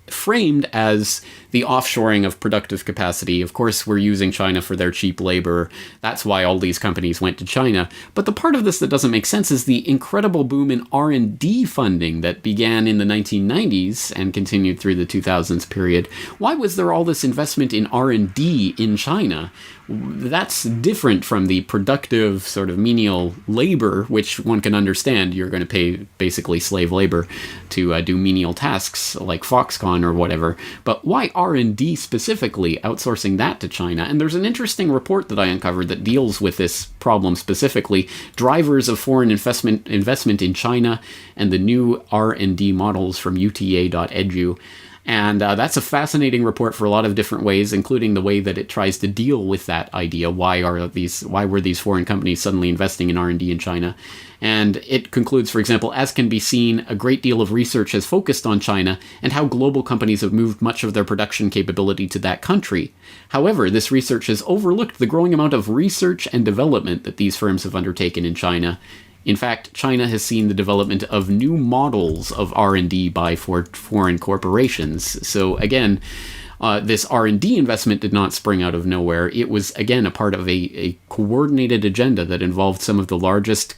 framed as the offshoring of productive capacity. Of course, we're using China for their cheap labor. That's why all these companies went to China. But the part of this that doesn't make sense is the incredible boom in R&D funding that began in the 1990s and continued through the 2000s period. Why was there all this investment in R&D in China? That's different from the productive sort of menial labor, which one can understand. You're going to pay basically slave labor to do menial tasks like Foxconn or whatever. But why R&D specifically, outsourcing that to China? And there's an interesting report that I uncovered that deals with this problem specifically, drivers of foreign investment in China and the new R&D models from uta.edu. And that's a fascinating report for a lot of different ways, including the way that it tries to deal with that idea. Why were these foreign companies suddenly investing in R&D in China? And it concludes, for example, as can be seen, a great deal of research has focused on China and how global companies have moved much of their production capability to that country. However, this research has overlooked the growing amount of research and development that these firms have undertaken in China. In fact, China has seen the development of new models of R&D by foreign corporations. So again, this R&D investment did not spring out of nowhere. It was, again, a part of a coordinated agenda that involved some of the largest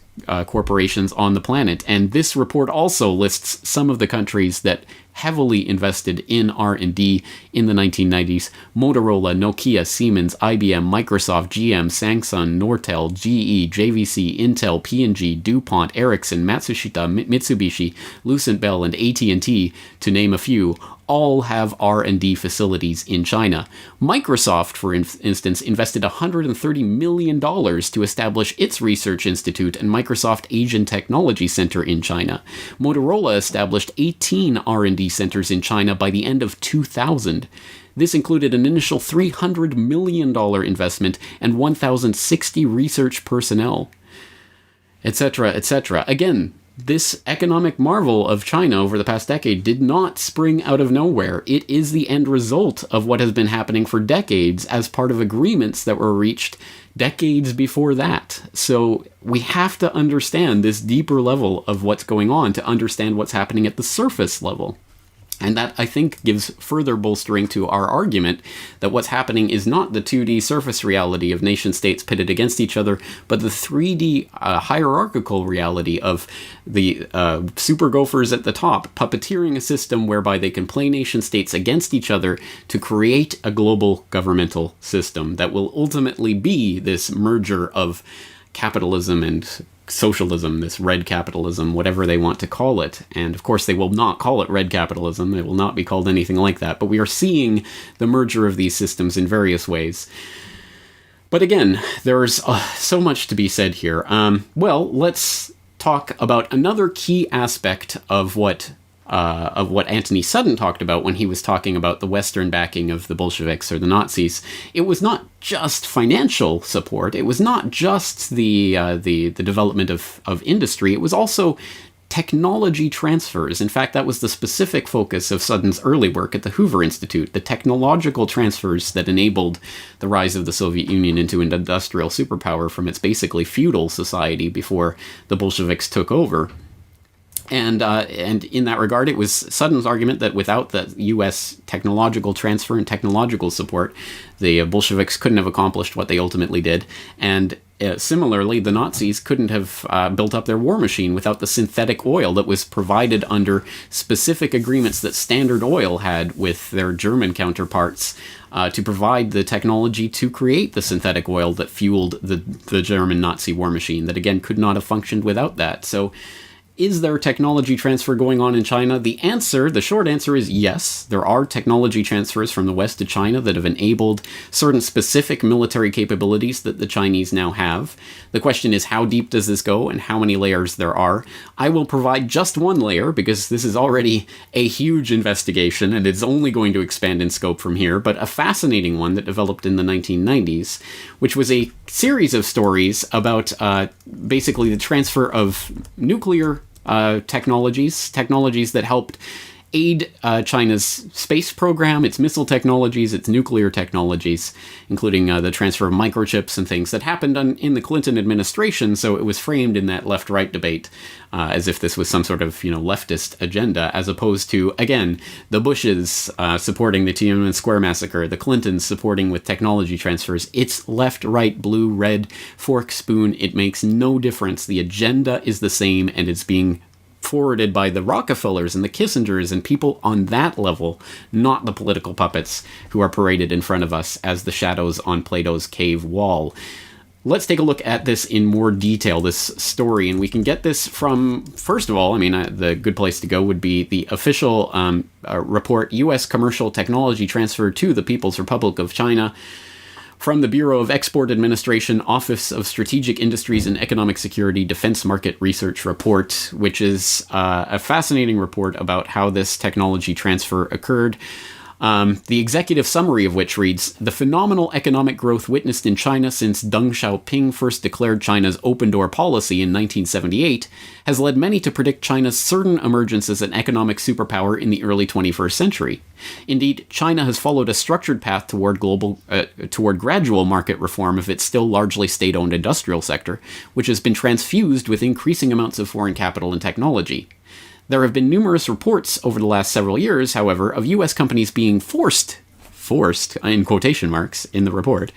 corporations on the planet. And this report also lists some of the countries that heavily invested in R&D in the 1990s. Motorola, Nokia, Siemens, IBM, Microsoft, GM, Samsung, Nortel, GE, JVC, Intel, P&G, DuPont, Ericsson, Matsushita, Mitsubishi, Lucent Bell, and AT&T, to name a few, all have R&D facilities in China. Microsoft, for instance, invested $130 million to establish its research institute and Microsoft Asian Technology Center in China. Motorola established 18 R&D centers in China by the end of 2000. This included an initial $300 million investment and 1,060 research personnel, etc., etc. Again, this economic marvel of China over the past decade did not spring out of nowhere. It is the end result of what has been happening for decades as part of agreements that were reached decades before that. So we have to understand this deeper level of what's going on to understand what's happening at the surface level. And that, I think, gives further bolstering to our argument that what's happening is not the 2D surface reality of nation-states pitted against each other, but the 3D hierarchical reality of the super gophers at the top puppeteering a system whereby they can play nation-states against each other to create a global governmental system that will ultimately be this merger of capitalism and socialism, this red capitalism, whatever they want to call it. And of course, they will not call it red capitalism. It will not be called anything like that. But we are seeing the merger of these systems in various ways. But again, there's so much to be said here. Well, let's talk about another key aspect of what what Anthony Sutton talked about when he was talking about the Western backing of the Bolsheviks or the Nazis. It was not just financial support. It was not just the development of industry. It was also technology transfers. In fact, that was the specific focus of Sutton's early work at the Hoover Institute, the technological transfers that enabled the rise of the Soviet Union into an industrial superpower from its basically feudal society before the Bolsheviks took over. And in that regard, it was Sutton's argument that without the U.S. technological transfer and technological support, the Bolsheviks couldn't have accomplished what they ultimately did. And similarly, the Nazis couldn't have built up their war machine without the synthetic oil that was provided under specific agreements that Standard Oil had with their German counterparts to provide the technology to create the synthetic oil that fueled the German Nazi war machine that, again, could not have functioned without that. So is there technology transfer going on in China? The short answer is yes. There are technology transfers from the West to China that have enabled certain specific military capabilities that the Chinese now have. The question is, how deep does this go and how many layers there are? I will provide just one layer because this is already a huge investigation and it's only going to expand in scope from here, but a fascinating one that developed in the 1990s, which was a series of stories about basically the transfer of nuclear technologies that helped aid China's space program, its missile technologies, its nuclear technologies, including the transfer of microchips and things that happened in the Clinton administration. So it was framed in that left-right debate as if this was some sort of leftist agenda, as opposed to, again, the Bushes supporting the Tiananmen Square massacre, the Clintons supporting with technology transfers. It's left, right, blue, red, fork, spoon. It makes no difference. The agenda is the same, and it's being forwarded by the Rockefellers and the Kissingers and people on that level, not the political puppets who are paraded in front of us as the shadows on Plato's cave wall. Let's take a look at this in more detail, this story, and we can get this from, first of all, the good place to go would be the official report, U.S. Commercial Technology Transfer to the People's Republic of China, from the Bureau of Export Administration, Office of Strategic Industries and Economic Security, Defense Market Research Report, which is a fascinating report about how this technology transfer occurred. The executive summary of which reads, "The phenomenal economic growth witnessed in China since Deng Xiaoping first declared China's open-door policy in 1978 has led many to predict China's certain emergence as an economic superpower in the early 21st century. Indeed, China has followed a structured path toward gradual market reform of its still largely state-owned industrial sector, which has been transfused with increasing amounts of foreign capital and technology. There have been numerous reports over the last several years, however, of U.S. companies being forced, in quotation marks, in the report,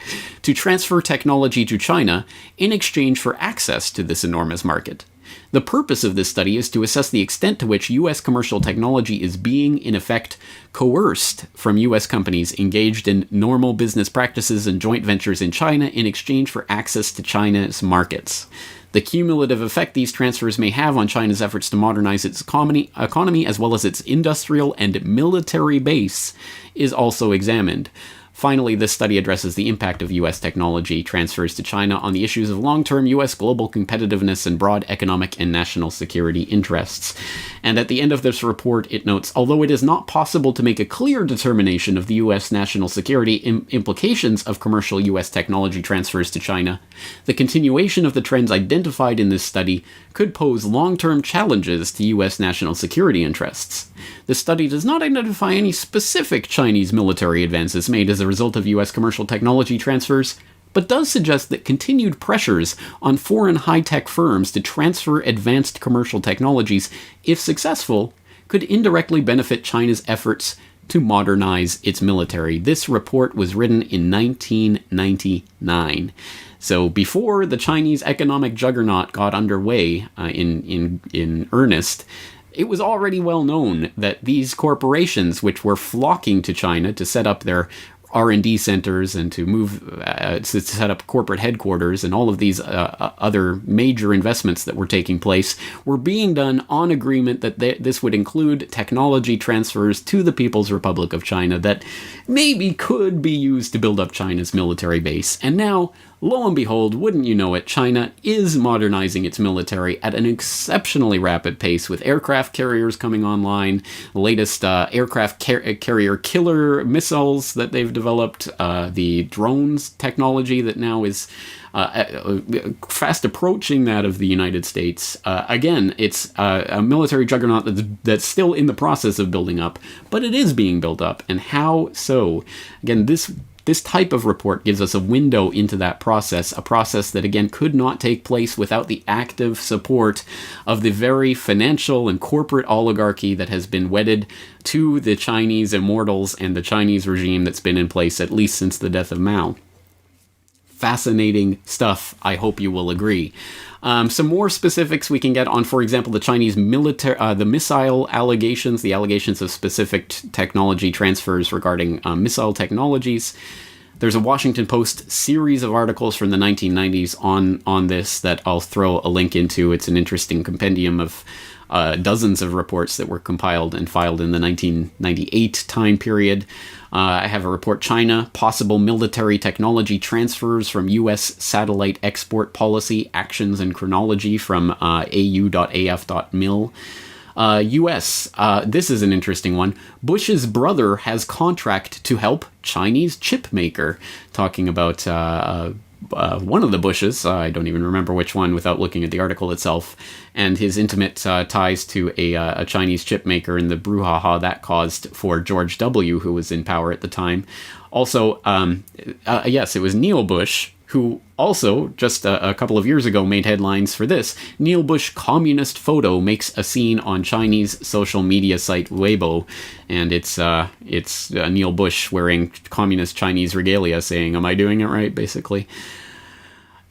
to transfer technology to China in exchange for access to this enormous market. The purpose of this study is to assess the extent to which U.S. commercial technology is being, in effect, coerced from U.S. companies engaged in normal business practices and joint ventures in China in exchange for access to China's markets. The cumulative effect these transfers may have on China's efforts to modernize its economy as well as its industrial and military base is also examined. Finally, this study addresses the impact of U.S. technology transfers to China on the issues of long-term U.S. global competitiveness and broad economic and national security interests. And at the end of this report, it notes, although it is not possible to make a clear determination of the U.S. national security implications of commercial U.S. technology transfers to China, the continuation of the trends identified in this study could pose long-term challenges to U.S. national security interests. The study does not identify any specific Chinese military advances made as a result of U.S. commercial technology transfers, but does suggest that continued pressures on foreign high-tech firms to transfer advanced commercial technologies, if successful, could indirectly benefit China's efforts to modernize its military. This report was written in 1999. So before the Chinese economic juggernaut got underway in earnest, it was already well known that these corporations, which were flocking to China to set up their R&D centers and to move to set up corporate headquarters and all of these other major investments that were taking place, were being done on agreement that this would include technology transfers to the People's Republic of China that maybe could be used to build up China's military base. And now, lo and behold, wouldn't you know it, China is modernizing its military at an exceptionally rapid pace, with aircraft carriers coming online, the latest aircraft carrier killer missiles that they've developed, the drones technology that now is fast approaching that of the United States. Again, it's a military juggernaut that's still in the process of building up, but it is being built up. And how so? Again, this type of report gives us a window into that process, a process that, again, could not take place without the active support of the very financial and corporate oligarchy that has been wedded to the Chinese immortals and the Chinese regime that's been in place at least since the death of Mao. Fascinating stuff, I hope you will agree. Some more specifics we can get on, for example, the Chinese the missile allegations, the allegations of specific technology transfers regarding missile technologies. There's a Washington Post series of articles from the 1990s on this that I'll throw a link into. It's an interesting compendium of dozens of reports that were compiled and filed in the 1998 time period. I have a report, China, possible military technology transfers from U.S. satellite export policy, actions and chronology, from au.af.mil. U.S., this is an interesting one. Bush's brother has contract to help Chinese chip maker. Talking about one of the Bushes, I don't even remember which one without looking at the article itself, and his intimate ties to a Chinese chip maker and the brouhaha that caused for George W., who was in power at the time. Also, yes, it was Neil Bush, who also, just a couple of years ago, made headlines for this. Neil Bush communist photo makes a scene on Chinese social media site Weibo, and it's Neil Bush wearing communist Chinese regalia saying, "Am I doing it right?" basically.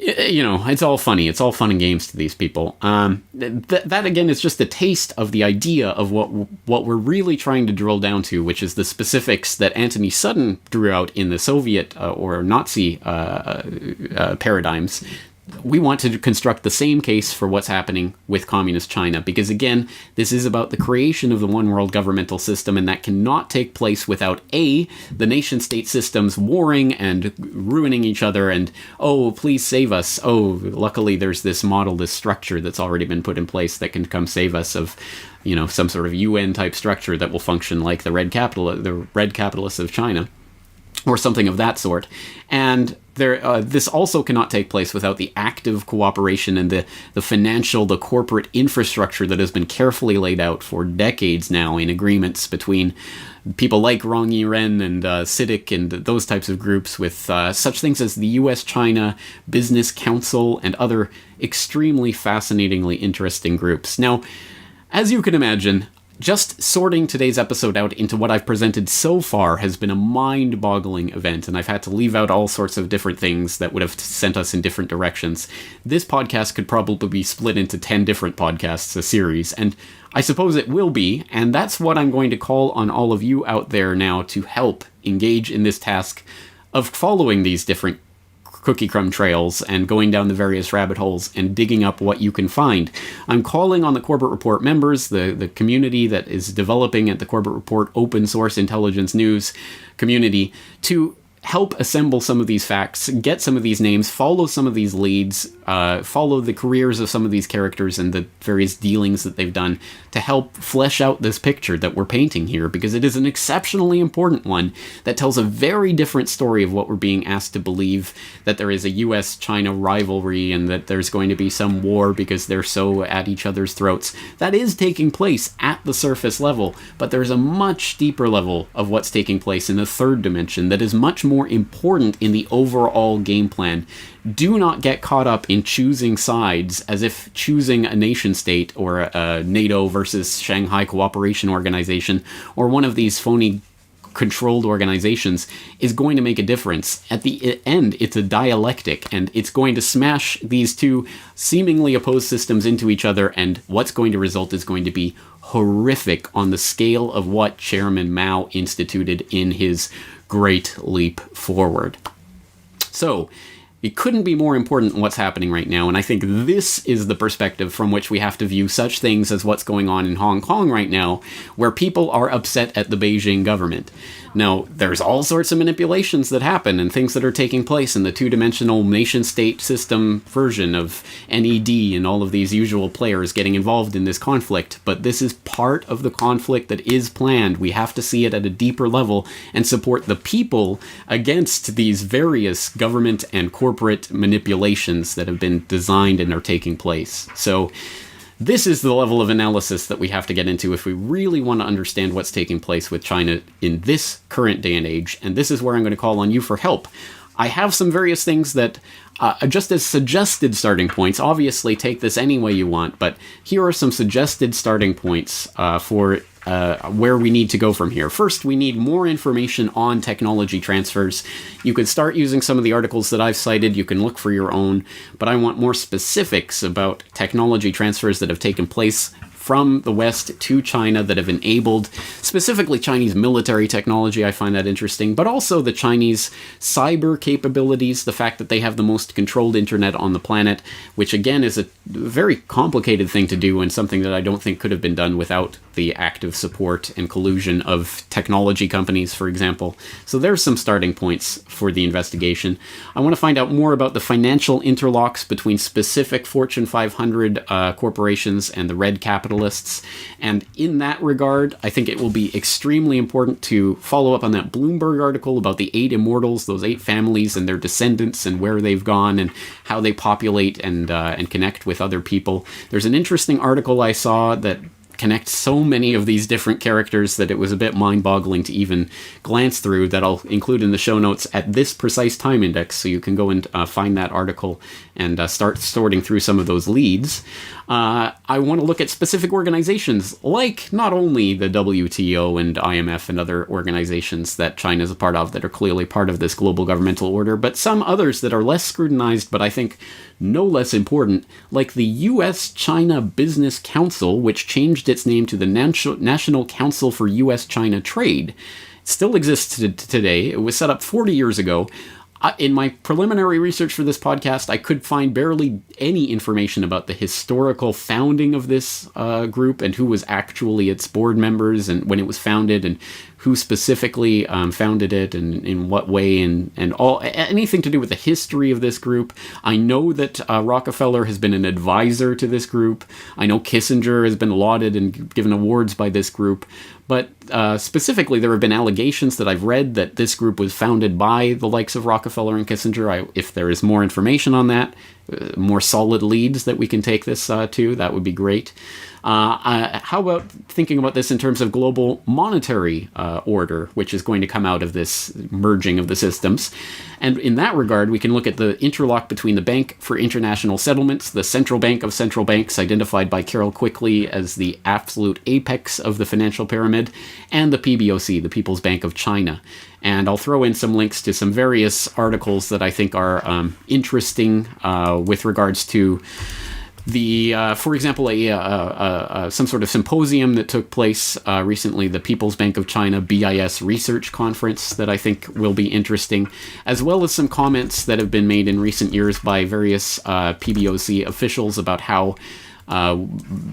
You know, it's all funny. It's all fun and games to these people. That again is just a taste of the idea of what we're really trying to drill down to, which is the specifics that Anthony Sutton drew out in the Soviet or Nazi paradigms. We want to construct the same case for what's happening with communist China, because again, this is about the creation of the one world governmental system, and that cannot take place without A, the nation state systems warring and ruining each other, and oh, please save us. Oh, luckily there's this model, this structure that's already been put in place that can come save us of, you know, some sort of UN type structure that will function like the red capitalists of China, or something of that sort. And this also cannot take place without the active cooperation and the financial, the corporate infrastructure that has been carefully laid out for decades now in agreements between people like Rong Yiren and CITIC and those types of groups, with such things as the U.S.-China Business Council and other extremely fascinatingly interesting groups. Now, as you can imagine, just sorting today's episode out into what I've presented so far has been a mind-boggling event, and I've had to leave out all sorts of different things that would have sent us in different directions. This podcast could probably be split into 10 different podcasts, a series, and I suppose it will be, and that's what I'm going to call on all of you out there now to help engage in this task of following these different cookie crumb trails and going down the various rabbit holes and digging up what you can find. I'm calling on the Corbett Report members, the community that is developing at the Corbett Report open source intelligence news community, to help assemble some of these facts, get some of these names, follow some of these leads, follow the careers of some of these characters and the various dealings that they've done to help flesh out this picture that we're painting here, because it is an exceptionally important one that tells a very different story of what we're being asked to believe, that there is a US-China rivalry and that there's going to be some war because they're so at each other's throats. That is taking place at the surface level, but there's a much deeper level of what's taking place in the third dimension that is much more important in the overall game plan. Do not get caught up in choosing sides as if choosing a nation state or a NATO versus Shanghai Cooperation Organization or one of these phony controlled organizations is going to make a difference. At the end, it's a dialectic, and it's going to smash these two seemingly opposed systems into each other, and what's going to result is going to be horrific on the scale of what Chairman Mao instituted in his Great Leap Forward. So, It couldn't be more important than what's happening right now, and I think this is the perspective from which we have to view such things as what's going on in Hong Kong right now, where people are upset at the Beijing government. Now, there's all sorts of manipulations that happen and things that are taking place in the two-dimensional nation-state system version of NED and all of these usual players getting involved in this conflict, but this is part of the conflict that is planned. We have to see it at a deeper level and support the people against these various government and corporate manipulations that have been designed and are taking place. So this is the level of analysis that we have to get into if we really want to understand what's taking place with China in this current day and age, and this is where I'm going to call on you for help. I have some various things that, just as suggested starting points, obviously take this any way you want, but here are some suggested starting points for where we need to go from here. First, we need more information on technology transfers. You could start using some of the articles that I've cited. You can look for your own, but I want more specifics about technology transfers that have taken place from the West to China that have enabled specifically Chinese military technology. I find that interesting, but also the Chinese cyber capabilities, the fact that they have the most controlled internet on the planet, which again is a very complicated thing to do and something that I don't think could have been done without the active support and collusion of technology companies, for example. So there's some starting points for the investigation. I want to find out more about the financial interlocks between specific Fortune 500 corporations and the red capitalists. And in that regard, I think it will be extremely important to follow up on that Bloomberg article about the 8 immortals, those 8 families and their descendants and where they've gone and how they populate and connect with other people. There's an interesting article I saw that connect so many of these different characters that it was a bit mind-boggling to even glance through, that I'll include in the show notes at this precise time index, so you can go and find that article and start sorting through some of those leads. I want to look at specific organizations, like not only the WTO and IMF and other organizations that China is a part of that are clearly part of this global governmental order, but some others that are less scrutinized, but I think no less important, like the U.S.-China Business Council, which changed its name to the National Council for U.S.-China Trade. It still exists today. It was set up 40 years ago. In my preliminary research for this podcast, I could find barely any information about the historical founding of this group and who was actually its board members and when it was founded and who specifically founded it and in what way and all anything to do with the history of this group. I know that Rockefeller has been an advisor to this group. I know Kissinger has been lauded and given awards by this group. But specifically, there have been allegations that I've read that this group was founded by the likes of Rockefeller and Kissinger. If there is more information on that, more solid leads that we can take this to, that would be great. How about thinking about this in terms of global monetary order, which is going to come out of this merging of the systems? And in that regard, we can look at the interlock between the Bank for International Settlements, the central bank of central banks, identified by Carol Quickly as the absolute apex of the financial pyramid, and the PBOC, the People's Bank of China. And I'll throw in some links to some various articles that I think are interesting with regards to the, for example, some sort of symposium that took place recently, the People's Bank of China BIS Research Conference, that I think will be interesting, as well as some comments that have been made in recent years by various PBOC officials about how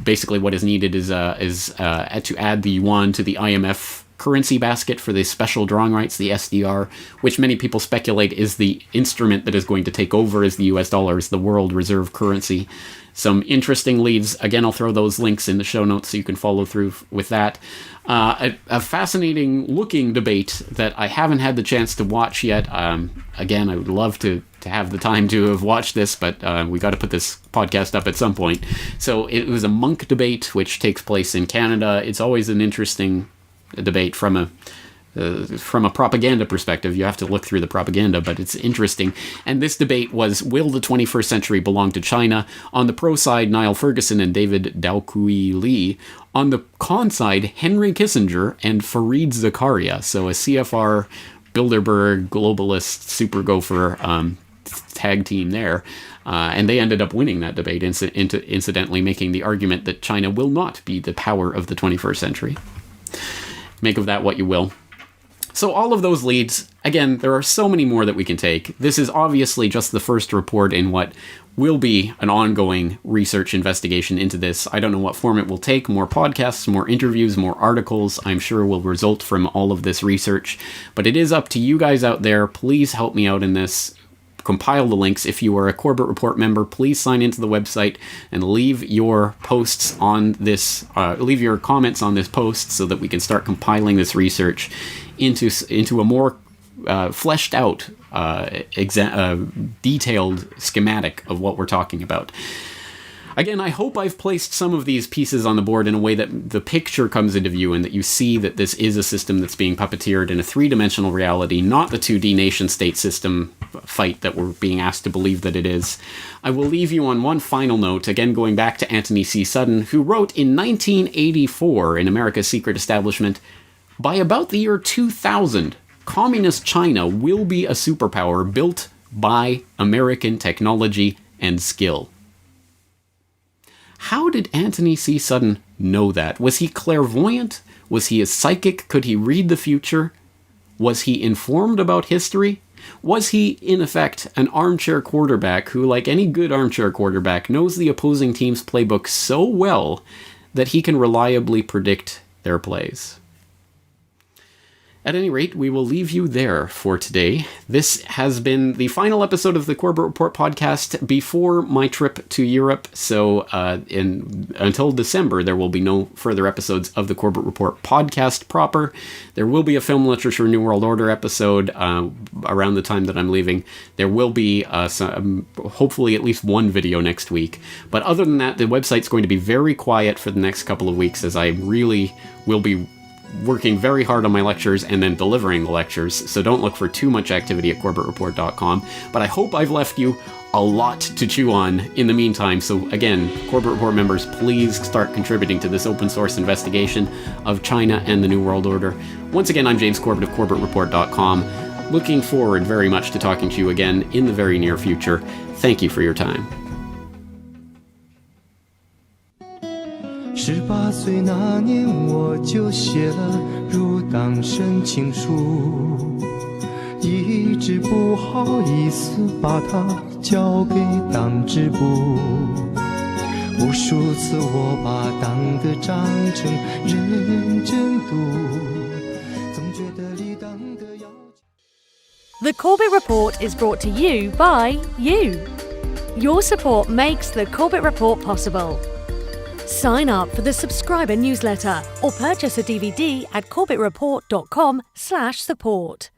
basically what is needed is to add the yuan to the IMF currency basket for the special drawing rights, the SDR, which many people speculate is the instrument that is going to take over as the US dollar as the world reserve currency. Some interesting leads. Again, I'll throw those links in the show notes so you can follow through with that. A fascinating looking debate that I haven't had the chance to watch yet. Again, I would love to have the time to have watched this, but we got to put this podcast up at some point. So it was a monk debate, which takes place in Canada. It's always an interesting debate from a propaganda perspective. You have to look through the propaganda, but it's interesting. And this debate was, will the 21st century belong to China? On the pro side, Niall Ferguson and David Daokui Lee. On the con side, Henry Kissinger and Fareed Zakaria. So a CFR, Bilderberg, globalist, super gopher tag team there. And they ended up winning that debate, incidentally making the argument that China will not be the power of the 21st century. Make of that what you will. So all of those leads, again, there are so many more that we can take. This is obviously just the first report in what will be an ongoing research investigation into this. I don't know what form it will take. More podcasts, more interviews, more articles, I'm sure will result from all of this research. But it is up to you guys out there. Please help me out in this. Compile the links. If you are a Corbett Report member, please sign into the website and leave your posts on this, leave your comments on this post so that we can start compiling this research into a more fleshed out, detailed schematic of what we're talking about. Again, I hope I've placed some of these pieces on the board in a way that the picture comes into view and that you see that this is a system that's being puppeteered in a three-dimensional reality, not the 2D nation-state system fight that we're being asked to believe that it is. I will leave you on one final note, again going back to Anthony C. Sutton, who wrote in 1984 in America's Secret Establishment, "By about the year 2000, Communist China will be a superpower built by American technology and skill." How did Anthony C. Sutton know that? Was he clairvoyant? Was he a psychic? Could he read the future? Was he informed about history? Was he, in effect, an armchair quarterback who, like any good armchair quarterback, knows the opposing team's playbook so well that he can reliably predict their plays? At any rate, we will leave you there for today. This has been the final episode of the Corbett Report podcast before my trip to Europe. So until December, there will be no further episodes of the Corbett Report podcast proper. There will be a Film Literature New World Order episode around the time that I'm leaving. There will be hopefully at least one video next week. But other than that, the website's going to be very quiet for the next couple of weeks as I really will be working very hard on my lectures and then delivering the lectures, so don't look for too much activity at CorbettReport.com. But I hope I've left you a lot to chew on in the meantime. So again, Corbett Report members, please start contributing to this open source investigation of China and the New World Order. Once again, I'm James Corbett of CorbettReport.com. Looking forward very much to talking to you again in the very near future. Thank you for your time. 18岁那年，我就写了入党申请书，一直不好意思把它交给党支部。无数次我把党的章程认真读，总觉得离党的要求。 The Corbett Report is brought to you by you. Your support makes the Corbett Report possible. Sign up for the subscriber newsletter or purchase a DVD at corbettreport.com/support.